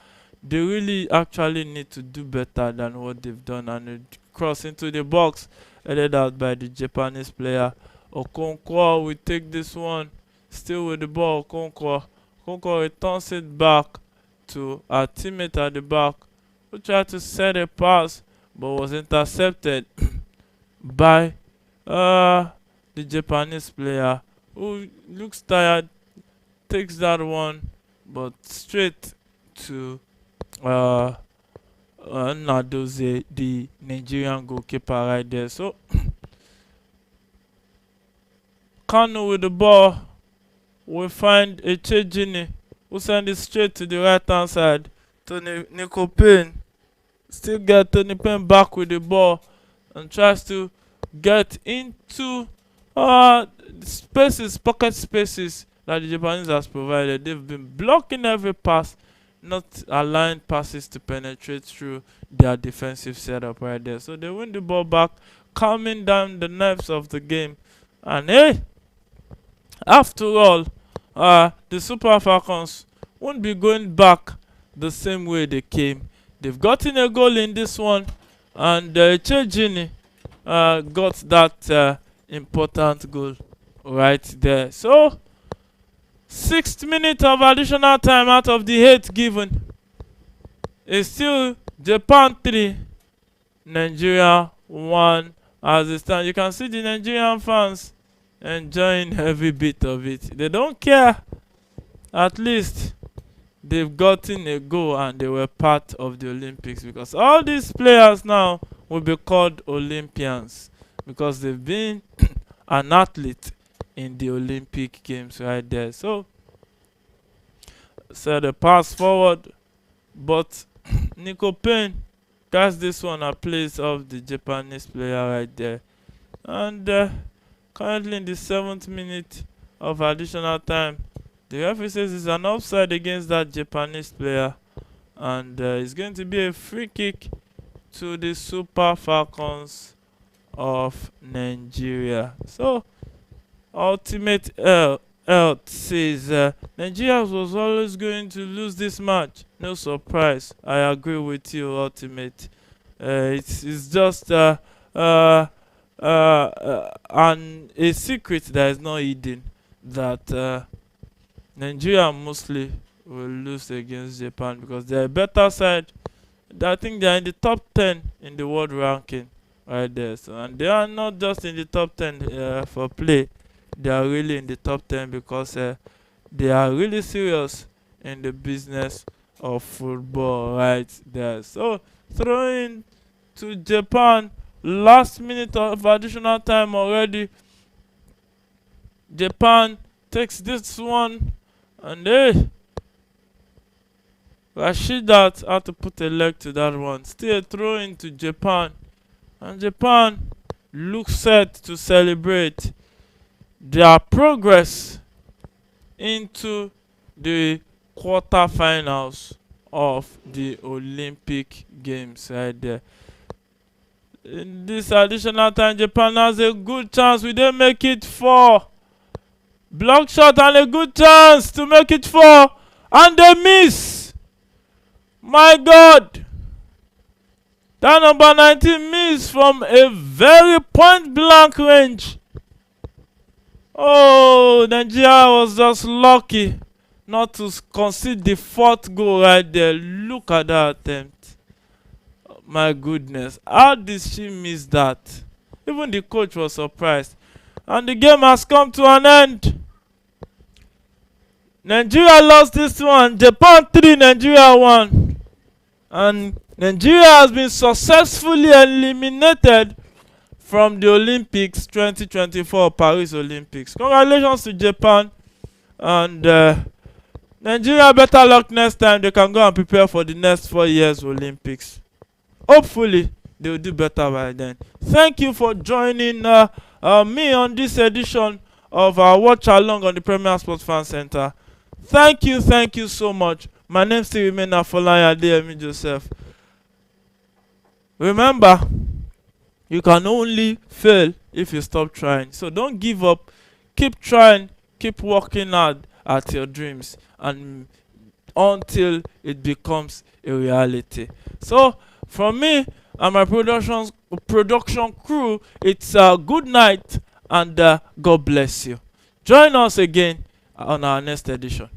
They really actually need to do better than what they've done, and cross into the box headed out by the Japanese player. Okonkwo will take this one, still with the ball. Okonkwo returns it back to our teammate at the back, who tried to set a pass but was intercepted by the Japanese player, who looks tired, takes that one but straight to Nadoze, the Nigerian goalkeeper right there. So Kanu with the ball. We find a Chejini who send it straight to the right hand side. Tony Nico Payne still get Tony Payne back with the ball and tries to get into spaces, pocket spaces that the Japanese has provided. They've been blocking every pass, not allowing passes to penetrate through their defensive setup right there. So they win the ball back, calming down the nerves of the game. And hey, after all, the Super Falcons won't be going back the same way they came. They've gotten a goal in this one, and Chejini got that important goal right there. So, 6th minute of additional time out of the 8 given. It's still Japan 3, Nigeria 1 as it stands. You can see the Nigerian fans enjoying every bit of it. They don't care. At least they've gotten a goal and they were part of the Olympics, because all these players now will be called Olympians because they've been an athlete in the Olympic Games right there. So the pass forward, but Nico Payne gets this one a place of the Japanese player right there. And currently in the 7th minute of additional time, the referee says it's an offside against that Japanese player, and it's going to be a free kick to the Super Falcons of Nigeria. So Ultimate Health says Nigeria was always going to lose this match. No surprise. I agree with you, Ultimate. It's just a secret that is not hidden that Nigeria mostly will lose against Japan because they're a better side. I think they're in the top 10 in the world ranking right there. So, and they are not just in the top 10 for play. They are really in the top 10 because they are really serious in the business of football right there. So throwing to Japan, last minute of additional time already. Japan takes this one, and hey, Rashidat had to put a leg to that one. Still a throw into Japan, and Japan looks set to celebrate their progress into the quarterfinals of the Olympic Games right there. In this additional time, Japan has a good chance. We didn't make it 4. Block shot and a good chance to make it 4. And they miss. My God. That number 19 missed from a very point blank range. Oh, Nigeria was just lucky not to concede the 4th goal right there. Look at that attempt. My goodness, how did she miss that? Even the coach was surprised. And the game has come to an end. Nigeria lost this one. Japan 3, Nigeria 1. And Nigeria has been successfully eliminated from the Olympics 2024 Paris Olympics. Congratulations to Japan. And Nigeria, better luck next time. They can go and prepare for the next 4 years Olympics. Hopefully, they will do better by then. Thank you for joining me on this edition of our Watch Along on the Premier Sports Fan Center. Thank you so much. My name still remains Afolaya Adeyemi Joseph. Remember, you can only fail if you stop trying. So don't give up. Keep trying. Keep working hard at your dreams and until it becomes a reality. So from me and my production crew, it's a good night and God bless you. Join us again on our next edition.